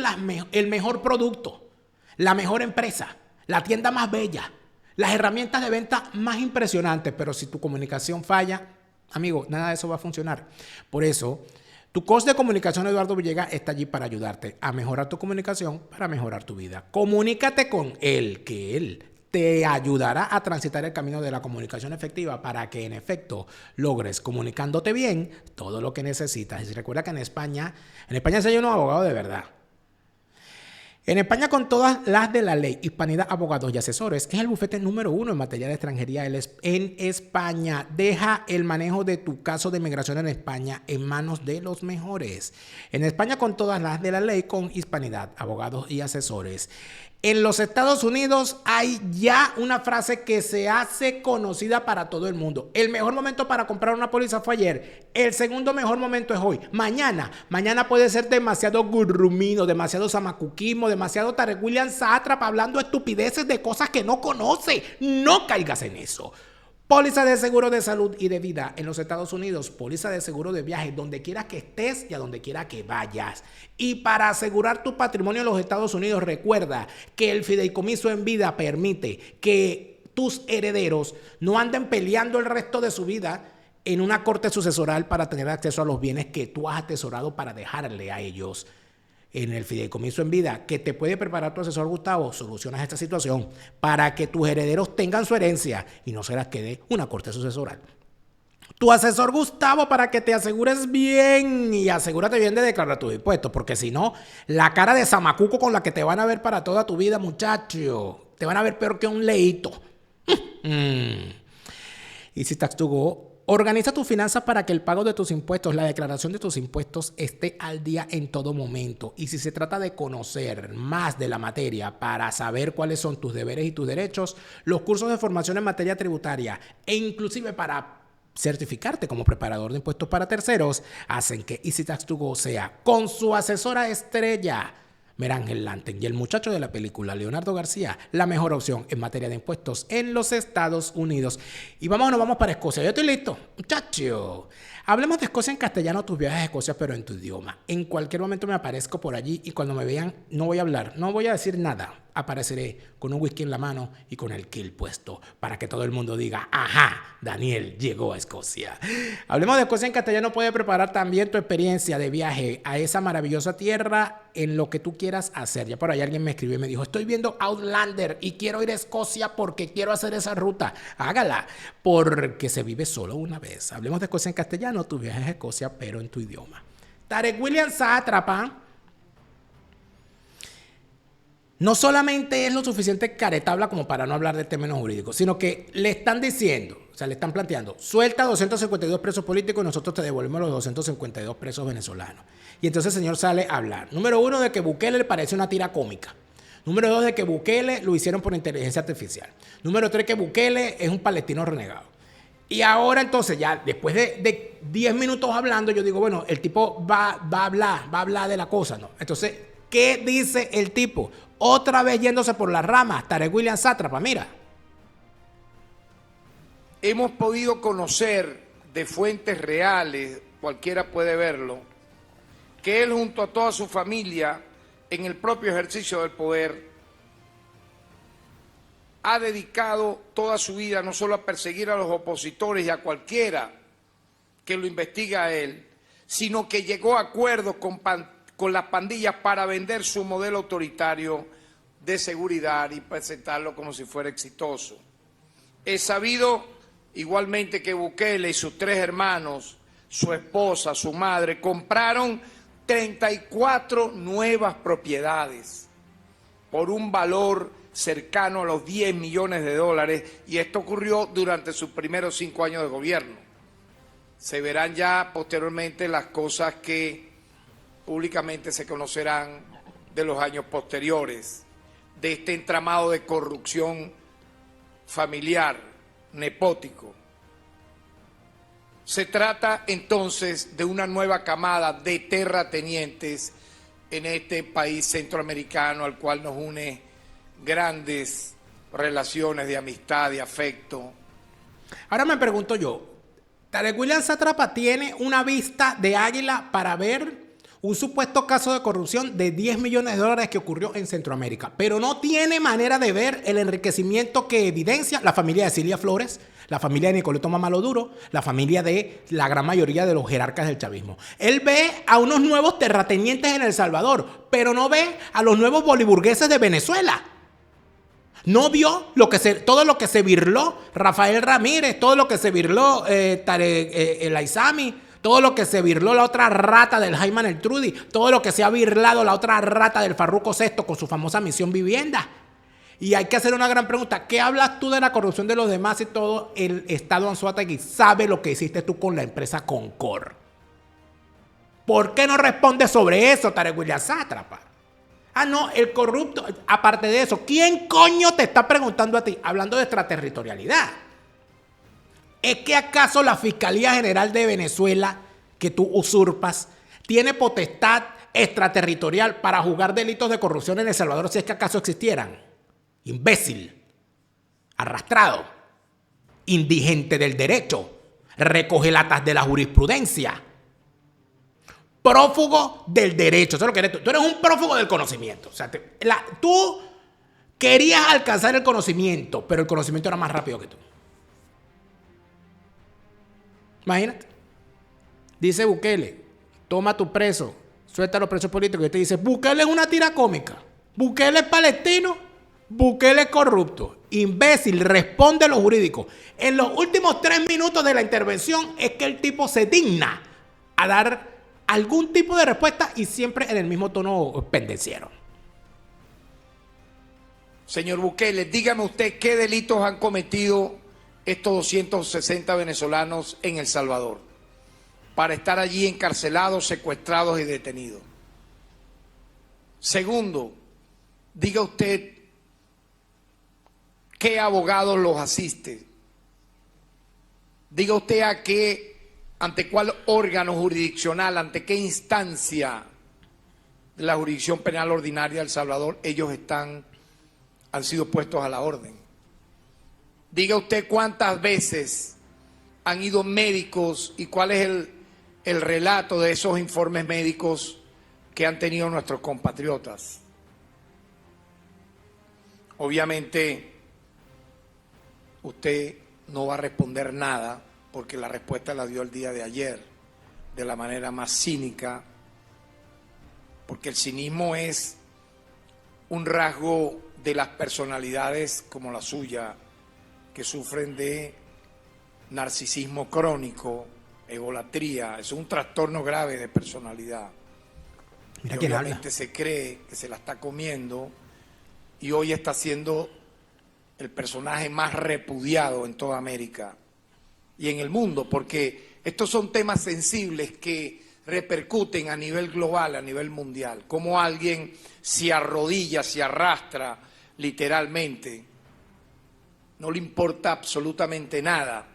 [SPEAKER 1] el mejor producto, la mejor empresa, la tienda más bella, las herramientas de venta más impresionantes, pero si tu comunicación falla, amigo, nada de eso va a funcionar. Por eso, tu coach de comunicación, Eduardo Villegas, está allí para ayudarte a mejorar tu comunicación, para mejorar tu vida. Comunícate con él, que él te ayudará a transitar el camino de la comunicación efectiva para que en efecto logres, comunicándote bien, todo lo que necesitas. Y recuerda que en España se hay unos abogados de verdad. En España, con todas las de la ley, Hispanidad Abogados y Asesores es el bufete número 1 en materia de extranjería en España. Deja el manejo de tu caso de migración en España en manos de los mejores. En España, con todas las de la ley, con Hispanidad Abogados y Asesores. En los Estados Unidos hay ya una frase que se hace conocida para todo el mundo. El mejor momento para comprar una póliza fue ayer. El segundo mejor momento es hoy. Mañana puede ser demasiado gurrumino, demasiado zamacuquismo, demasiado Tarek William Sátrapa hablando estupideces de cosas que no conoce. No caigas en eso. Póliza de seguro de salud y de vida en los Estados Unidos, póliza de seguro de viaje donde quiera que estés y a donde quiera que vayas. Y para asegurar tu patrimonio en los Estados Unidos, recuerda que el fideicomiso en vida permite que tus herederos no anden peleando el resto de su vida en una corte sucesoral para tener acceso a los bienes que tú has atesorado para dejarle a ellos. En el fideicomiso en vida que te puede preparar tu asesor Gustavo, solucionas esta situación para que tus herederos tengan su herencia y no se las quede una corte sucesoral. Tu asesor Gustavo, para que te asegures bien y asegúrate bien de declarar tus impuestos, porque si no, la cara de zamacuco con la que te van a ver para toda tu vida, muchacho, te van a ver peor que un leíto. Easy Tax to Go. Organiza tus finanzas para que el pago de tus impuestos, la declaración de tus impuestos esté al día en todo momento. Y si se trata de conocer más de la materia para saber cuáles son tus deberes y tus derechos, los cursos de formación en materia tributaria e inclusive para certificarte como preparador de impuestos para terceros hacen que Easy Tax to Go sea con su asesora estrella, Merángel Lanten, y el muchacho de la película, Leonardo García, la mejor opción en materia de impuestos en los Estados Unidos. Y vamos para Escocia. Yo estoy listo, muchacho. Hablemos de Escocia en castellano, tus viajes a Escocia, pero en tu idioma. En cualquier momento me aparezco por allí y cuando me vean no voy a hablar, no voy a decir nada. Apareceré con un whisky en la mano y con el kill puesto para que todo el mundo diga, ajá, Daniel llegó a Escocia. Hablemos de Escocia en castellano. Puede preparar también tu experiencia de viaje a esa maravillosa tierra en lo que tú quieras hacer. Ya por ahí alguien me escribió y me dijo, estoy viendo Outlander y quiero ir a Escocia porque quiero hacer esa ruta. Hágala, porque se vive solo una vez. Hablemos de Escocia en castellano, tu viaje a Escocia, pero en tu idioma. Tarek William Sátrapa no solamente es lo suficiente caretabla como para no hablar de términos jurídicos, sino que le están diciendo, o sea, le están planteando, suelta 252 presos políticos y nosotros te devolvemos los 252 presos venezolanos. Y entonces el señor sale a hablar. Número 1, de que Bukele le parece una tira cómica. Número 2, de que Bukele lo hicieron por inteligencia artificial. Número 3, que Bukele es un palestino renegado. Y ahora entonces ya después de 10 minutos hablando, yo digo, bueno, el tipo va a hablar de la cosa, ¿no? Entonces, ¿qué dice el tipo? Otra vez yéndose por las ramas, Tarek William Sátrapa, mira.
[SPEAKER 2] Hemos podido conocer de fuentes reales, cualquiera puede verlo, que él junto a toda su familia, en el propio ejercicio del poder, ha dedicado toda su vida no solo a perseguir a los opositores y a cualquiera que lo investiga a él, sino que llegó a acuerdos con las pandillas para vender su modelo autoritario de seguridad y presentarlo como si fuera exitoso. He sabido igualmente que Bukele y sus 3 hermanos, su esposa, su madre, compraron 34 nuevas propiedades por un valor cercano a los 10 millones de dólares, y esto ocurrió durante sus primeros 5 años de gobierno. Se verán ya posteriormente las cosas que públicamente se conocerán de los años posteriores, de este entramado de corrupción familiar, nepótico. Se trata entonces de una nueva camada de terratenientes en este país centroamericano al cual nos une grandes relaciones de amistad, de afecto.
[SPEAKER 1] Ahora me pregunto yo, Tarek William Sátrapa tiene una vista de águila para ver un supuesto caso de corrupción de 10 millones de dólares que ocurrió en Centroamérica, pero no tiene manera de ver el enriquecimiento que evidencia la familia de Cilia Flores, la familia de Nicoleto Mamaloduro, la familia de la gran mayoría de los jerarcas del chavismo. Él ve a unos nuevos terratenientes en El Salvador, pero no ve a los nuevos boliburgueses de Venezuela. No vio todo lo que se birló Rafael Ramírez, todo lo que se birló Tarek El Aizami, todo lo que se birló la otra rata del Jaime Eltrudi, todo lo que se ha birlado la otra rata del Farruko VI con su famosa Misión Vivienda. Y hay que hacer una gran pregunta. ¿Qué hablas tú de la corrupción de los demás y todo el Estado Anzoátegui sabe lo que hiciste tú con la empresa Concor? ¿Por qué no respondes sobre eso, Tarek William Sátrapa? Ah, no, el corrupto. Aparte de eso, ¿quién coño te está preguntando a ti? Hablando de extraterritorialidad. ¿Es que acaso la Fiscalía General de Venezuela, que tú usurpas, tiene potestad extraterritorial para juzgar delitos de corrupción en El Salvador si es que acaso existieran? Imbécil, arrastrado, indigente del derecho, recogelatas de la jurisprudencia, prófugo del derecho. Eso es lo que eres tú. Tú eres un prófugo del conocimiento. O sea, tú querías alcanzar el conocimiento, pero el conocimiento era más rápido que tú. Imagínate. Dice Bukele, toma tu preso, suelta a los presos políticos. Y te dice, Bukele es una tira cómica. Bukele es palestino, Bukele es corrupto. Imbécil, responde lo jurídico. En los últimos 3 minutos de la intervención es que el tipo se digna a dar algún tipo de respuesta y siempre en el mismo tono pendenciero.
[SPEAKER 2] Señor Bukele, dígame usted qué delitos han cometido estos 260 venezolanos en El Salvador para estar allí encarcelados, secuestrados y detenidos. Segundo, diga usted qué abogados los asiste. Diga usted ante cuál órgano jurisdiccional, ante qué instancia de la jurisdicción penal ordinaria de El Salvador ellos han sido puestos a la orden. Diga usted cuántas veces han ido médicos y cuál es el relato de esos informes médicos que han tenido nuestros compatriotas. Obviamente, usted no va a responder nada porque la respuesta la dio el día de ayer de la manera más cínica, porque el cinismo es un rasgo de las personalidades como la suya, que sufren de narcisismo crónico, egolatría. Es un trastorno grave de personalidad.
[SPEAKER 1] Mira
[SPEAKER 2] que
[SPEAKER 1] quién
[SPEAKER 2] obviamente
[SPEAKER 1] habla.
[SPEAKER 2] se cree que se la está comiendo y hoy está siendo el personaje más repudiado en toda América y en el mundo, porque estos son temas sensibles que repercuten a nivel global, a nivel mundial. Como alguien se arrodilla, se arrastra literalmente, no le importa absolutamente nada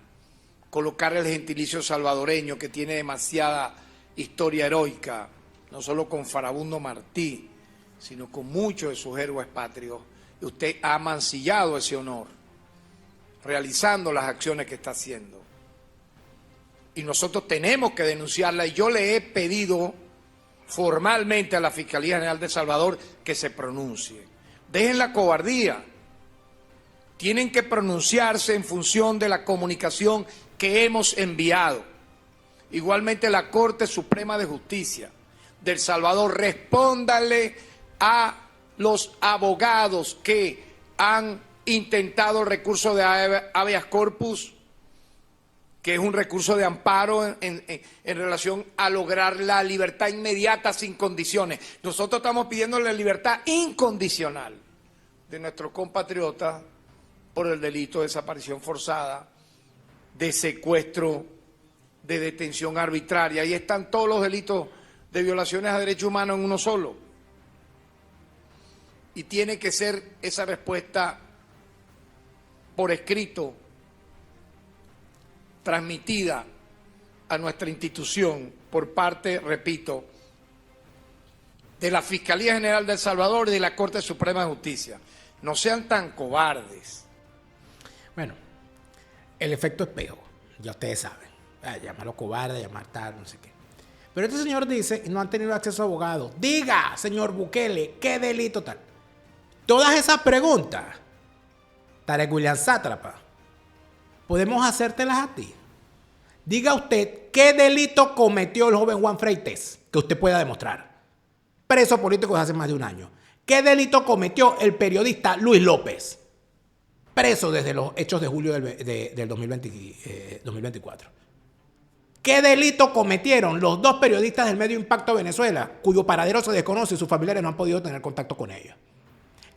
[SPEAKER 2] colocar el gentilicio salvadoreño, que tiene demasiada historia heroica, no solo con Farabundo Martí, sino con muchos de sus héroes patrios. Y usted ha mancillado ese honor, realizando las acciones que está haciendo. Y nosotros tenemos que denunciarla, y yo le he pedido formalmente a la Fiscalía General de El Salvador que se pronuncie. Dejen la cobardía. Tienen que pronunciarse en función de la comunicación que hemos enviado. Igualmente la Corte Suprema de Justicia de El Salvador, respóndale a los abogados que han intentado el recurso de habeas corpus que es un recurso de amparo en relación a lograr la libertad inmediata sin condiciones. Nosotros estamos pidiendo la libertad incondicional de nuestro compatriota por el delito de desaparición forzada, de secuestro, de detención arbitraria. Ahí están todos los delitos de violaciones a derechos humanos en uno solo. Y tiene que ser esa respuesta por escrito, transmitida a nuestra institución por parte, repito, de la Fiscalía General de El Salvador y de la Corte Suprema de Justicia. No sean tan cobardes.
[SPEAKER 1] Bueno, el efecto espejo, ya ustedes saben. Llamarlo cobarde, llamar tal, no sé qué. Pero este señor dice, no han tenido acceso a abogados. Diga, señor Bukele, ¿qué delito tal? Todas esas preguntas, Tarek William Sátrapa, podemos hacértelas a ti. Diga usted qué delito cometió el joven Juan Freites que usted pueda demostrar. Preso político desde hace más de un año. ¿Qué delito cometió el periodista Luis López? Preso desde los hechos de julio del 2024. ¿Qué delito cometieron los dos periodistas del medio Impacto Venezuela, cuyo paradero se desconoce y sus familiares no han podido tener contacto con ellos?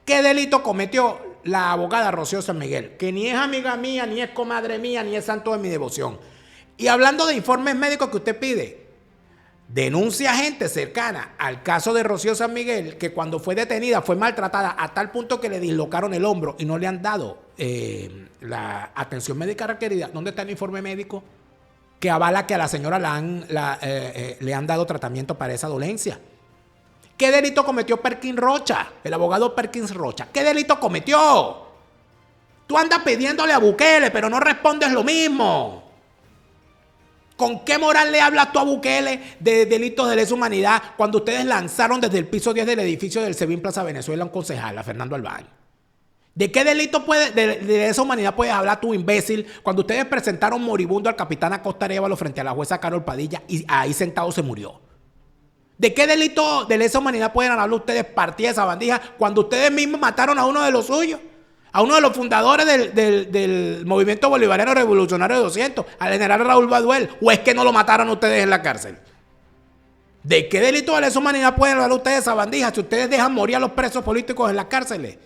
[SPEAKER 1] ¿Qué delito cometió la abogada Rocío San Miguel? Que ni es amiga mía, ni es comadre mía, ni es santo de mi devoción. Y hablando de informes médicos que usted pide, denuncia gente cercana al caso de Rocío San Miguel que cuando fue detenida fue maltratada a tal punto que le dislocaron el hombro y no le han dado la atención médica requerida. ¿Dónde está el informe médico que avala que a la señora le han dado tratamiento para esa dolencia? ¿Qué delito cometió Perkin Rocha, el abogado Perkin Rocha? ¿Qué delito cometió? Tú andas pidiéndole a Bukele, pero no respondes lo mismo. ¿Con qué moral le hablas tú a Bukele de delitos de lesa humanidad cuando ustedes lanzaron desde el piso 10 del edificio del SEBIN Plaza Venezuela a un concejal, a Fernando Albán? ¿De qué delito de lesa humanidad puedes hablar tú, imbécil, cuando ustedes presentaron moribundo al capitán Acosta Arévalo frente a la jueza Carol Padilla y ahí sentado se murió? ¿De qué delito de lesa humanidad pueden hablar ustedes, partida de sabandija, cuando ustedes mismos mataron a uno de los suyos? A uno de los fundadores del movimiento bolivariano revolucionario de 200, al general Raúl Baduel. ¿O es que no lo mataron ustedes en la cárcel? ¿De qué delito de lesa humanidad pueden hablar ustedes, sabandijas, si ustedes dejan morir a los presos políticos en las cárceles?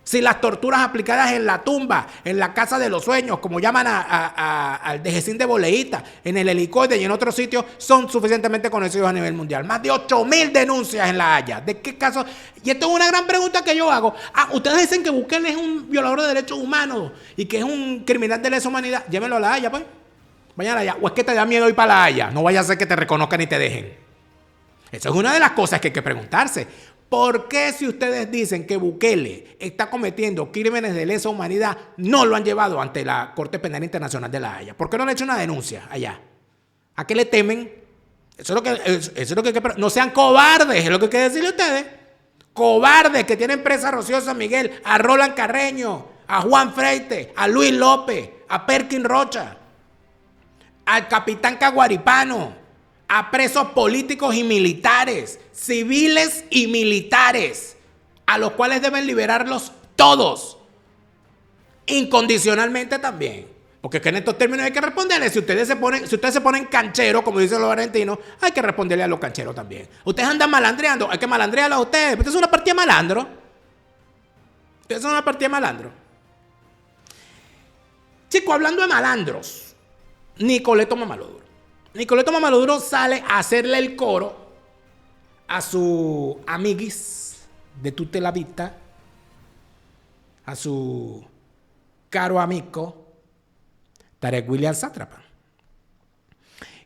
[SPEAKER 1] Si las torturas aplicadas en la tumba, en la casa de los sueños, como llaman al Dejecín de Boleíta, en el Helicoide y en otros sitios, son suficientemente conocidos a nivel mundial. Más de 8.000 denuncias en La Haya. ¿De qué caso? Y esto es una gran pregunta que yo hago. Ustedes dicen que Bukele es un violador de derechos humanos y que es un criminal de lesa humanidad. Llévenlo a La Haya, pues. Vayan a La Haya. ¿O es que te da miedo ir para La Haya? No vaya a ser que te reconozcan y te dejen. Esa es una de las cosas que hay que preguntarse. ¿Por qué si ustedes dicen que Bukele está cometiendo crímenes de lesa humanidad, no lo han llevado ante la Corte Penal Internacional de La Haya? ¿Por qué no le han hecho una denuncia allá? ¿A qué le temen? Eso es lo que no sean cobardes, es lo que hay que decirle a ustedes. Cobardes que tienen presa a Rocío San Miguel, a Roland Carreño, a Juan Freites, a Luis López, a Perkin Rocha, al capitán Caguaripano, a presos políticos y militares, civiles y militares, a los cuales deben liberarlos todos, incondicionalmente también. Porque es que en estos términos hay que responderle. Si ustedes se ponen cancheros, como dicen los argentinos, hay que responderle a los cancheros también. Ustedes andan malandreando, hay que malandrearlos a ustedes. Ustedes son una partida de malandro. Ustedes son una partida de malandro. Chicos, hablando de malandros, Nicoleto Mamaloduro. Nicoleto Mamaloduro sale a hacerle el coro a su amiguis de Tute la Vita, a su caro amigo Tarek William Sátrapa.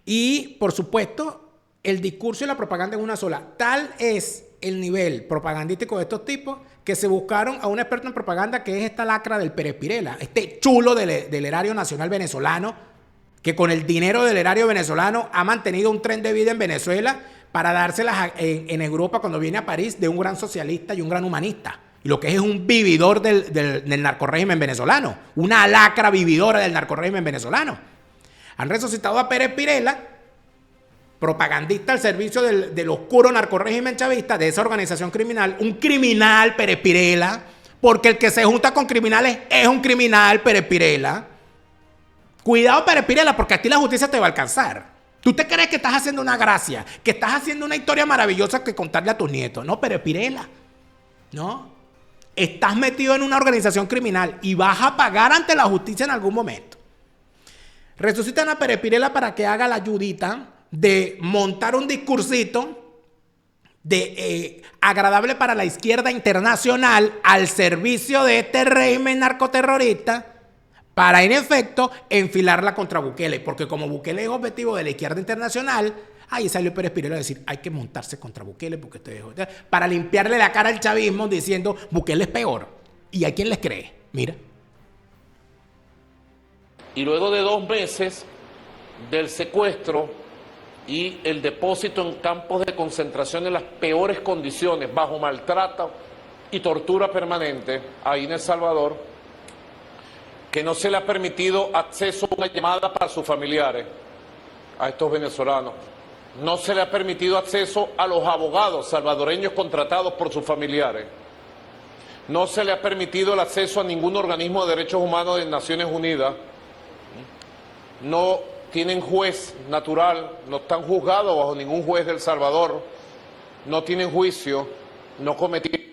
[SPEAKER 1] Y, por supuesto, el discurso y la propaganda en una sola. Tal es el nivel propagandístico de estos tipos que se buscaron a un experto en propaganda que es esta lacra del Pérez Pirela, este chulo del erario nacional venezolano, que con el dinero del erario venezolano ha mantenido un tren de vida en Venezuela para dárselas en Europa cuando viene a París de un gran socialista y un gran humanista. Y lo que es un vividor del narcorrégimen venezolano, una lacra vividora del narcorrégimen venezolano. Han resucitado a Pérez Pirela, propagandista al servicio del oscuro narcorrégimen chavista, de esa organización criminal, un criminal Pérez Pirela, porque el que se junta con criminales es un criminal Pérez Pirela. Cuidado, Pérez Pirela, porque a ti la justicia te va a alcanzar. Tú te crees que estás haciendo una gracia, que estás haciendo una historia maravillosa que contarle a tus nietos. No, Pérez Pirela. No. Estás metido en una organización criminal y vas a pagar ante la justicia en algún momento. Resucitan a Pérez Pirela para que haga la ayudita de montar un discursito agradable para la izquierda internacional al servicio de este régimen narcoterrorista para, en efecto, enfilarla contra Bukele. Porque como Bukele es objetivo de la izquierda internacional, ahí salió Pérez Pirela a decir, hay que montarse contra Bukele porque para limpiarle la cara al chavismo diciendo, Bukele es peor. ¿Y hay quien les cree? Mira.
[SPEAKER 3] Y luego de 2 meses del secuestro y el depósito en campos de concentración en las peores condiciones, bajo maltrato y tortura permanente, ahí en El Salvador, que no se le ha permitido acceso a una llamada para sus familiares, a estos venezolanos. No se le ha permitido acceso a los abogados salvadoreños contratados por sus familiares. No se le ha permitido el acceso a ningún organismo de derechos humanos de Naciones Unidas. No tienen juez natural, no están juzgados bajo ningún juez de El Salvador, no tienen juicio, no cometieron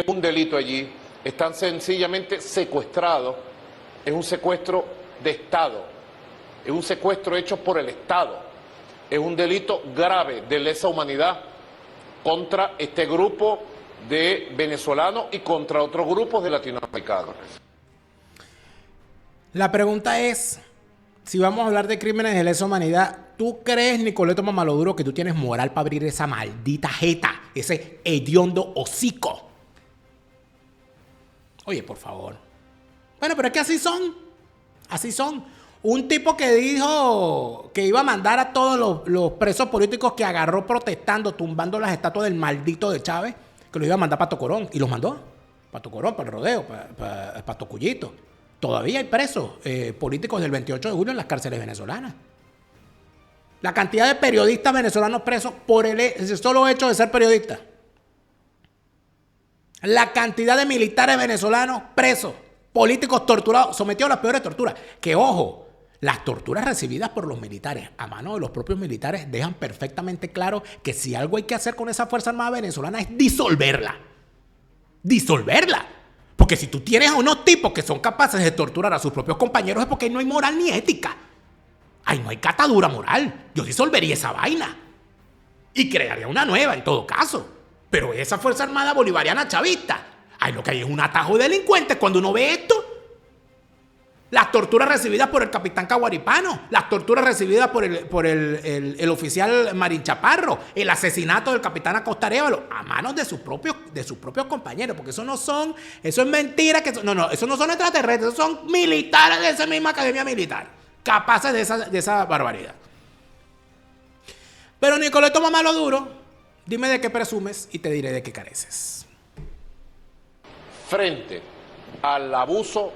[SPEAKER 3] un delito allí, están sencillamente secuestrados. Es un secuestro de Estado, es un secuestro hecho por el Estado, es un delito grave de lesa humanidad contra este grupo de venezolanos y contra otros grupos de latinoamericanos.
[SPEAKER 1] La pregunta es, si vamos a hablar de crímenes de lesa humanidad, ¿tú crees, Nicoleto Mamaloduro, que tú tienes moral para abrir esa maldita jeta, ese hediondo hocico? Oye, por favor. Bueno, pero es que así son. Así son. Un tipo que dijo que iba a mandar a todos los presos políticos que agarró protestando, tumbando las estatuas del maldito de Chávez, que lo iba a mandar para Tocorón. Y los mandó. Para Tocorón, para el rodeo, para Tocuyito. Todavía hay presos políticos del 28 de julio en las cárceles venezolanas. La cantidad de periodistas venezolanos presos por el solo hecho de ser periodistas. La cantidad de militares venezolanos presos, políticos torturados, sometidos a las peores torturas. Que ojo, las torturas recibidas por los militares a mano de los propios militares dejan perfectamente claro que si algo hay que hacer con esa Fuerza Armada venezolana es disolverla. Disolverla. Porque si tú tienes a unos tipos que son capaces de torturar a sus propios compañeros es porque ahí no hay moral ni ética. Ahí no hay catadura moral. Yo disolvería esa vaina. Y crearía una nueva en todo caso. Pero esa Fuerza Armada Bolivariana Chavista, ahí lo que hay es un atajo de delincuentes cuando uno ve esto. Las torturas recibidas por el capitán Caguaripano, las torturas recibidas por el oficial Marín Chaparro, el asesinato del capitán Acosta Arévalo, a manos de sus propios compañeros, porque eso es mentira, eso no son extraterrestres, esos son militares de esa misma academia militar, capaces de esa barbaridad. Pero Nicoleto Mamaloduro, dime de qué presumes y te diré de qué careces.
[SPEAKER 3] Frente al abuso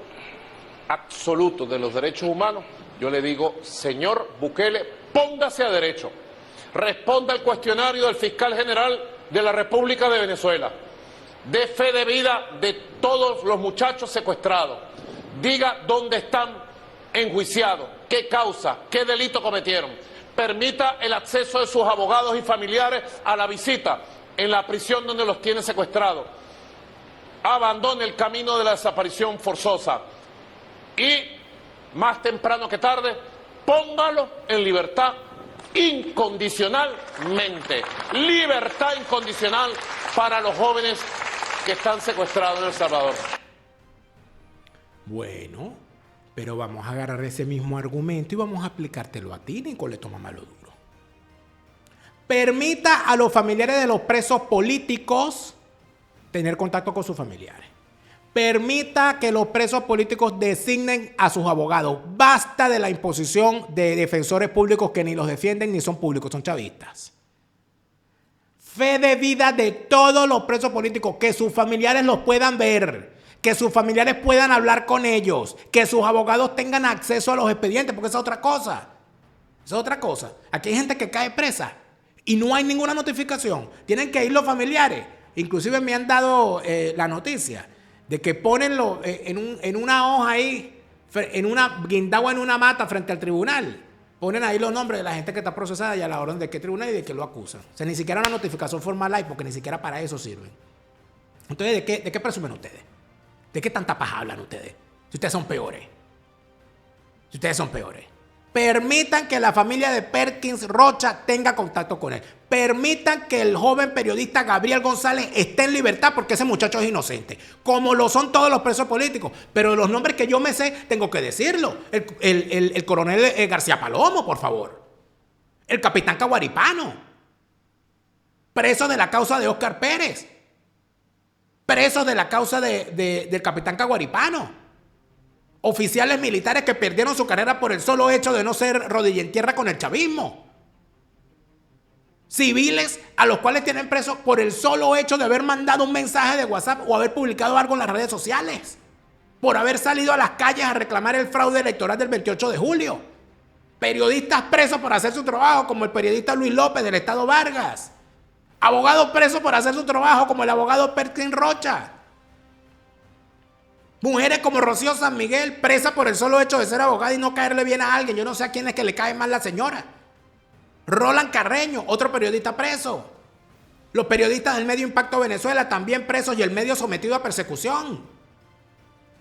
[SPEAKER 3] absoluto de los derechos humanos, yo le digo, señor Bukele, póngase a derecho, responda al cuestionario del fiscal general de la República de Venezuela, dé fe de vida de todos los muchachos secuestrados, diga dónde están enjuiciados, qué causa, qué delito cometieron, permita el acceso de sus abogados y familiares a la visita en la prisión donde los tiene secuestrados, abandone el camino de la desaparición forzosa y, más temprano que tarde, póngalo en libertad incondicionalmente. Libertad incondicional para los jóvenes que están secuestrados en El Salvador.
[SPEAKER 1] Bueno, pero vamos a agarrar ese mismo argumento y vamos a aplicártelo a ti, Nicoleto Mamaloduro. Permita a los familiares de los presos políticos tener contacto con sus familiares. Permita que los presos políticos designen a sus abogados. Basta de la imposición de defensores públicos que ni los defienden ni son públicos, son chavistas. Fe de vida de todos los presos políticos, que sus familiares los puedan ver, que sus familiares puedan hablar con ellos, que sus abogados tengan acceso a los expedientes, porque esa es otra cosa. Esa es otra cosa. Aquí hay gente que cae presa y no hay ninguna notificación. Tienen que ir los familiares. Inclusive me han dado la noticia de que ponen en una hoja ahí en una guindagua en una mata frente al tribunal. Ponen ahí los nombres de la gente que está procesada y a la orden de qué tribunal y de qué lo acusan. O sea, ni siquiera una notificación formal hay porque ni siquiera para eso sirven. Entonces, ¿de qué presumen ustedes? ¿De qué tanta paja hablan ustedes? Si ustedes son peores. Si ustedes son peores. Permitan que la familia de Perkins Rocha tenga contacto con él. Permitan que el joven periodista Gabriel González esté en libertad porque ese muchacho es inocente. Como lo son todos los presos políticos. Pero los nombres que yo me sé, tengo que decirlo. El coronel García Palomo, por favor. El capitán Caguaripano. Preso de la causa de Óscar Pérez. Presos de la causa del capitán Caguaripano. Oficiales militares que perdieron su carrera por el solo hecho de no ser rodilla en tierra con el chavismo. Civiles a los cuales tienen presos por el solo hecho de haber mandado un mensaje de WhatsApp o haber publicado algo en las redes sociales. Por haber salido a las calles a reclamar el fraude electoral del 28 de julio. Periodistas presos por hacer su trabajo, como el periodista Luis López del Estado Vargas. Abogados presos por hacer su trabajo, como el abogado Perkins Rocha. Mujeres como Rocío San Miguel, presa por el solo hecho de ser abogada y no caerle bien a alguien. Yo no sé a quién es que le cae mal la señora. Roland Carreño, otro periodista preso. Los periodistas del medio Impacto Venezuela también presos y el medio sometido a persecución.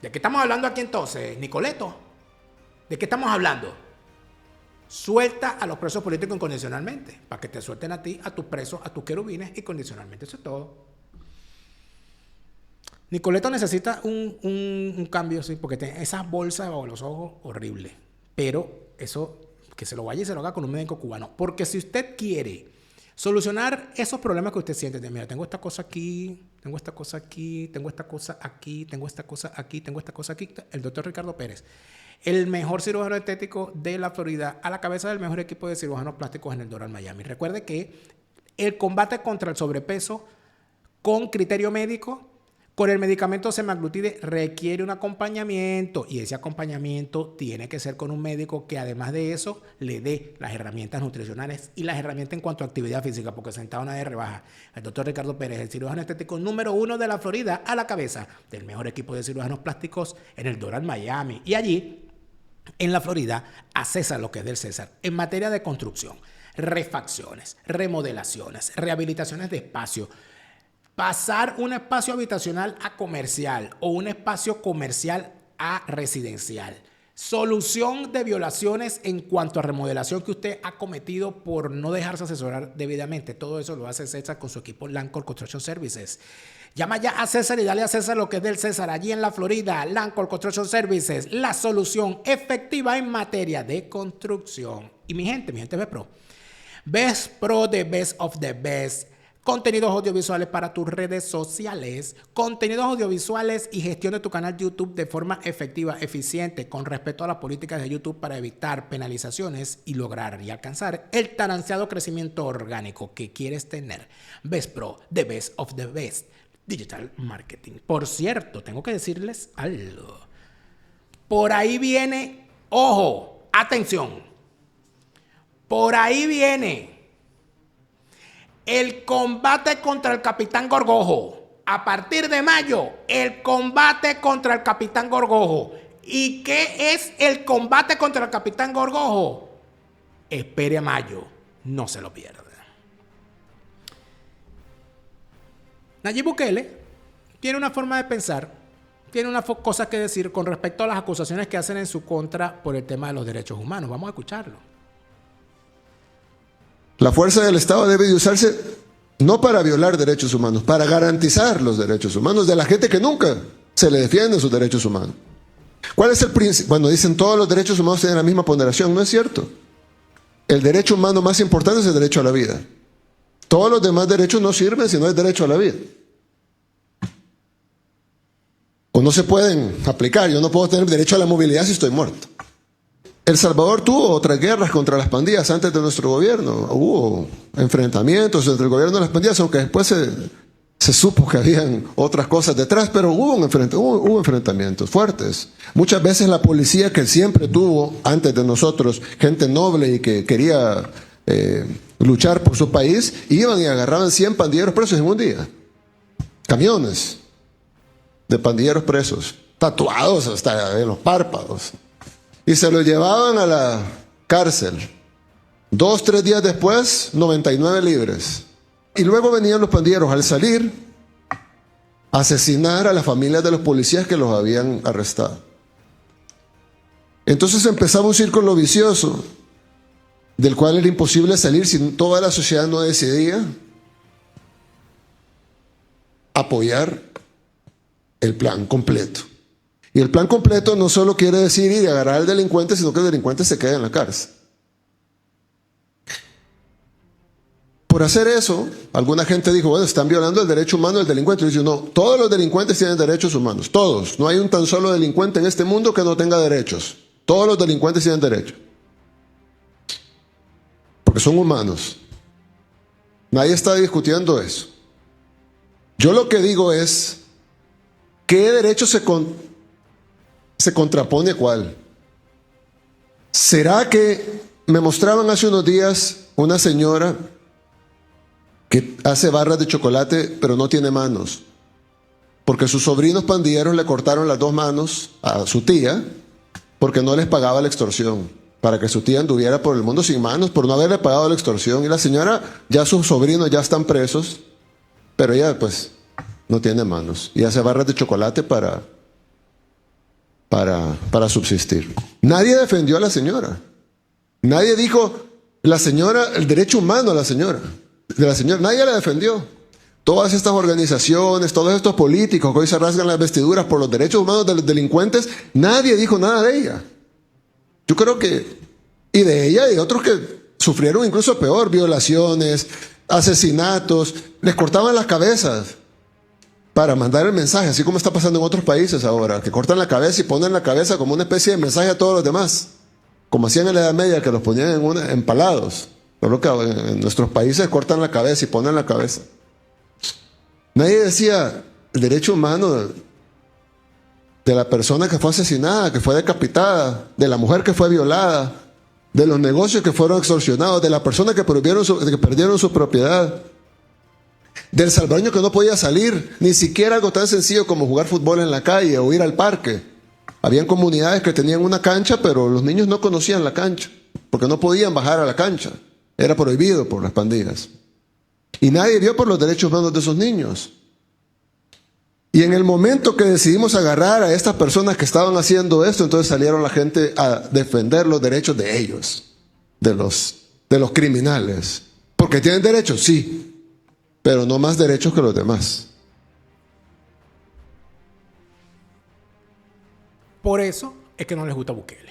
[SPEAKER 1] ¿De qué estamos hablando aquí entonces, Nicoleto? ¿De qué estamos hablando? Suelta a los presos políticos incondicionalmente. Para que te suelten a ti, a tus presos, a tus querubines incondicionalmente. Eso es todo. Nicoleto necesita un cambio, sí, porque tiene esas bolsas bajo los ojos horribles. Pero eso, que se lo vaya y se lo haga con un médico cubano. Porque si usted quiere solucionar esos problemas que usted siente, de, mira, tengo esta cosa aquí, tengo esta cosa aquí, tengo esta cosa aquí, tengo esta cosa aquí, tengo esta cosa aquí, el doctor Ricardo Pérez, el mejor cirujano estético de la Florida, a la cabeza del mejor equipo de cirujanos plásticos en el Doral Miami. Recuerde que el combate contra el sobrepeso con criterio médico, con el medicamento semaglutide, requiere un acompañamiento y ese acompañamiento tiene que ser con un médico que además de eso le dé las herramientas nutricionales y las herramientas en cuanto a actividad física, porque sentado nadie rebaja. El doctor Ricardo Pérez, el cirujano estético número 1 de la Florida, a la cabeza del mejor equipo de cirujanos plásticos en el Doral Miami. Y allí, en la Florida, a César lo que es del César en materia de construcción, refacciones, remodelaciones, rehabilitaciones de espacio. Pasar un espacio habitacional a comercial o un espacio comercial a residencial. Solución de violaciones en cuanto a remodelación que usted ha cometido por no dejarse asesorar debidamente. Todo eso lo hace César con su equipo Lancor Construction Services. Llama ya a César y dale a César lo que es del César. Allí en la Florida, Lancor Construction Services, la solución efectiva en materia de construcción. Y mi gente Best Pro. Best Pro, the best of the best. Contenidos audiovisuales para tus redes sociales, contenidos audiovisuales y gestión de tu canal YouTube de forma efectiva, eficiente, con respeto a las políticas de YouTube para evitar penalizaciones y lograr y alcanzar el tan ansiado crecimiento orgánico que quieres tener. Best Pro, the best of the best. Digital Marketing. Por cierto, tengo que decirles algo. Por ahí viene, ojo, atención. Por ahí viene el combate contra el Capitán Gorgojo. A partir de mayo, el combate contra el Capitán Gorgojo. ¿Y qué es el combate contra el Capitán Gorgojo? Espere a mayo, no se lo pierda. Nayib Bukele tiene una forma de pensar, tiene unas cosas que decir con respecto a las acusaciones que hacen en su contra por el tema de los derechos humanos. Vamos a escucharlo.
[SPEAKER 4] La fuerza del Estado debe de usarse no para violar derechos humanos, para garantizar los derechos humanos de la gente que nunca se le defienden sus derechos humanos. ¿Cuál es el principio? Bueno, dicen todos los derechos humanos tienen la misma ponderación. No es cierto. El derecho humano más importante es el derecho a la vida. Todos los demás derechos no sirven si no hay derecho a la vida. O no se pueden aplicar. Yo no puedo tener derecho a la movilidad si estoy muerto. El Salvador tuvo otras guerras contra las pandillas antes de nuestro gobierno. Hubo enfrentamientos entre el gobierno y las pandillas, aunque después se supo que habían otras cosas detrás, pero hubo enfrentamientos fuertes. Muchas veces la policía, que siempre tuvo antes de nosotros gente noble y que quería luchar por su país, iban y agarraban 100 pandilleros presos en un día. Camiones de pandilleros presos. tatuados hasta en los párpados. Y se los llevaban a la cárcel. 2, 3 días después, 99 libres. Y luego venían los pandilleros al salir a asesinar a las familias de los policías que los habían arrestado. Entonces empezaba un círculo vicioso del cual era imposible salir si toda la sociedad no decidía apoyar el plan completo. Y el plan completo no solo quiere decir ir a agarrar al delincuente, sino que el delincuente se quede en la cárcel. Por hacer eso, alguna gente dijo, bueno, están violando el derecho humano del delincuente. Y dice, no, todos los delincuentes tienen derechos humanos, todos. No hay un tan solo delincuente en este mundo que no tenga derechos. Todos los delincuentes tienen derechos. Porque son humanos. Nadie está discutiendo eso. Yo lo que digo es, ¿qué derecho se contrapone a cuál? ¿Será que me mostraban hace unos días una señora que hace barras de chocolate pero no tiene manos? Porque sus sobrinos pandilleros le cortaron las 2 manos a su tía porque no les pagaba la extorsión, para que su tía anduviera por el mundo sin manos por no haberle pagado la extorsión. Y la señora, ya sus sobrinos ya están presos, pero ella pues no tiene manos y hace barras de chocolate para subsistir. Nadie defendió a la señora. Nadie dijo, la señora, el derecho humano a la señora, de la señora, nadie la defendió. Todas estas organizaciones, todos estos políticos que hoy se rasgan las vestiduras por los derechos humanos de los delincuentes, nadie dijo nada de ella. Yo creo que, y de ella y de otros que sufrieron incluso peor, violaciones, asesinatos, les cortaban las cabezas para mandar el mensaje, así como está pasando en otros países ahora, que cortan la cabeza y ponen la cabeza como una especie de mensaje a todos los demás, como hacían en la Edad Media, que los ponían empalados. Solo que en nuestros países cortan la cabeza y ponen la cabeza. Nadie decía el derecho humano de la persona que fue asesinada, que fue decapitada, de la mujer que fue violada, de los negocios que fueron extorsionados, de la persona que perdieron su propiedad, del salvadoreño que no podía salir, ni siquiera algo tan sencillo como jugar fútbol en la calle o ir al parque. Habían comunidades que tenían una cancha, pero los niños no conocían la cancha, porque no podían bajar a la cancha. Era prohibido por las pandillas. Y nadie vio por los derechos humanos de esos niños. Y en el momento que decidimos agarrar a estas personas que estaban haciendo esto, entonces salieron la gente a defender los derechos de ellos, de los criminales. Porque tienen derechos, sí, pero no más derechos que los demás.
[SPEAKER 1] Por eso es que no les gusta Bukele.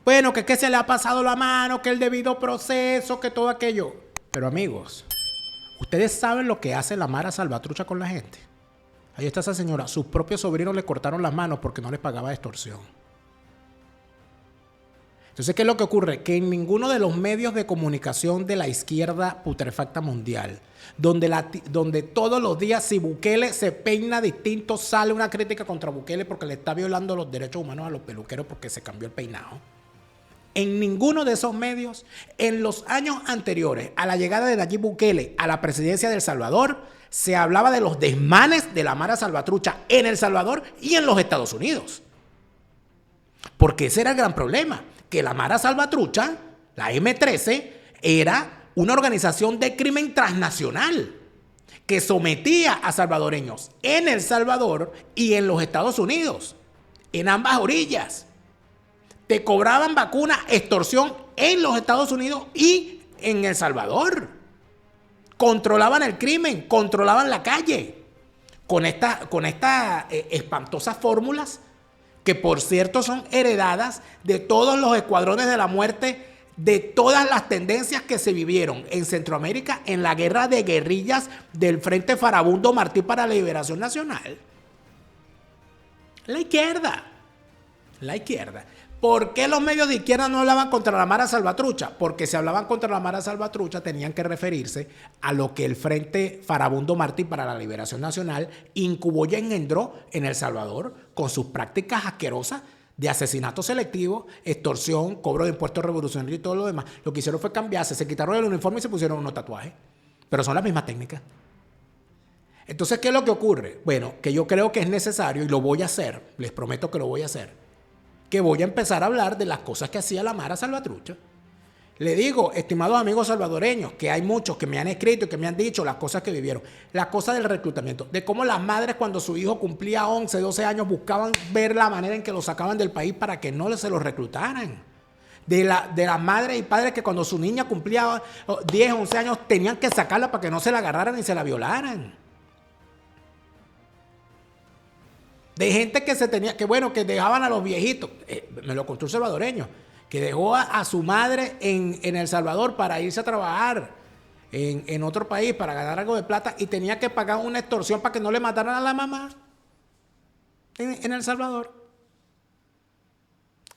[SPEAKER 1] Bueno, que se le ha pasado la mano, que el debido proceso, que todo aquello. Pero amigos, ¿ustedes saben lo que hace la Mara Salvatrucha con la gente? Ahí está esa señora. Sus propios sobrinos le cortaron las manos porque no les pagaba extorsión. Entonces, ¿qué es lo que ocurre? Que en ninguno de los medios de comunicación de la izquierda putrefacta mundial, donde todos los días, si Bukele se peina distinto, sale una crítica contra Bukele porque le está violando los derechos humanos a los peluqueros porque se cambió el peinado. En ninguno de esos medios, en los años anteriores a la llegada de Nayib Bukele a la presidencia de El Salvador, se hablaba de los desmanes de la Mara Salvatrucha en El Salvador y en los Estados Unidos. Porque ese era el gran problema, que la Mara Salvatrucha, la M13, era una organización de crimen transnacional que sometía a salvadoreños en El Salvador y en los Estados Unidos, en ambas orillas. Te cobraban vacuna, extorsión en los Estados Unidos y en El Salvador. Controlaban el crimen, controlaban la calle. Con estas espantosas fórmulas que, por cierto, son heredadas de todos los escuadrones de la muerte, de todas las tendencias que se vivieron en Centroamérica en la guerra de guerrillas del Frente Farabundo Martí para la Liberación Nacional. La izquierda. ¿Por qué los medios de izquierda no hablaban contra la Mara Salvatrucha? Porque si hablaban contra la Mara Salvatrucha tenían que referirse a lo que el Frente Farabundo Martí para la Liberación Nacional incubó y engendró en El Salvador con sus prácticas asquerosas de asesinato selectivo, extorsión, cobro de impuestos revolucionarios y todo lo demás. Lo que hicieron fue cambiarse, se quitaron el uniforme y se pusieron unos tatuajes. Pero son las mismas técnicas. Entonces, ¿qué es lo que ocurre? Bueno, que yo creo que es necesario y lo voy a hacer, les prometo que lo voy a hacer, que voy a empezar a hablar de las cosas que hacía la Mara Salvatrucha. Le digo, estimados amigos salvadoreños, que hay muchos que me han escrito y que me han dicho las cosas que vivieron, la cosa del reclutamiento, de cómo las madres cuando su hijo cumplía 11, 12 años buscaban ver la manera en que lo sacaban del país para que no se lo reclutaran. De las madres y padres que cuando su niña cumplía 10, 11 años tenían que sacarla para que no se la agarraran y se la violaran. De gente que que dejaban a los viejitos, me lo contó un salvadoreño, que dejó a su madre en El Salvador para irse a trabajar en otro país para ganar algo de plata y tenía que pagar una extorsión para que no le mataran a la mamá en El Salvador.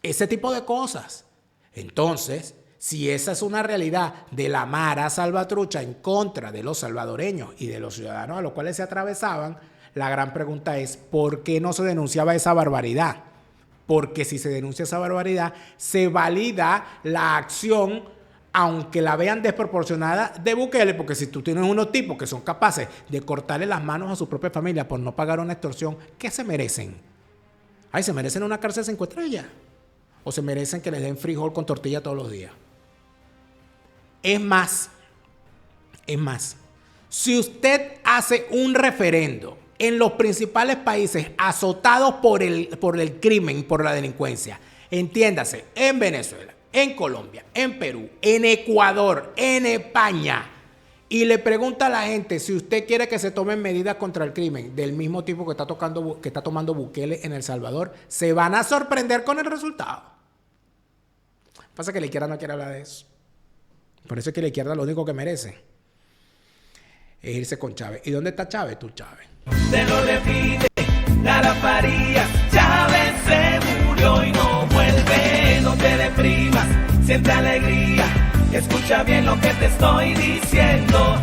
[SPEAKER 1] Ese tipo de cosas. Entonces, si esa es una realidad de la Mara Salvatrucha en contra de los salvadoreños y de los ciudadanos a los cuales se atravesaban, la gran pregunta es, ¿por qué no se denunciaba esa barbaridad? Porque si se denuncia esa barbaridad, se valida la acción, aunque la vean desproporcionada, de Bukele, porque si tú tienes unos tipos que son capaces de cortarle las manos a su propia familia por no pagar una extorsión, ¿qué se merecen? Ay, ¿se merecen una cárcel 5 estrellas? ¿O se merecen que les den frijol con tortilla todos los días? Es más, si usted hace un referendo en los principales países azotados por el crimen, por la delincuencia, entiéndase, en Venezuela, en Colombia, en Perú, en Ecuador, en España, y le pregunta a la gente si usted quiere que se tomen medidas contra el crimen del mismo tipo que está tomando Bukele en El Salvador, se van a sorprender con el resultado. Pasa que la izquierda no quiere hablar de eso. Por eso es que la izquierda lo único que merece es irse con Chávez. ¿Y dónde está Chávez? Tú, Chávez.
[SPEAKER 5] Te lo repite Lara Farías, Chávez se murió y no vuelve. No te deprimas, siente alegría, escucha bien lo que te estoy diciendo.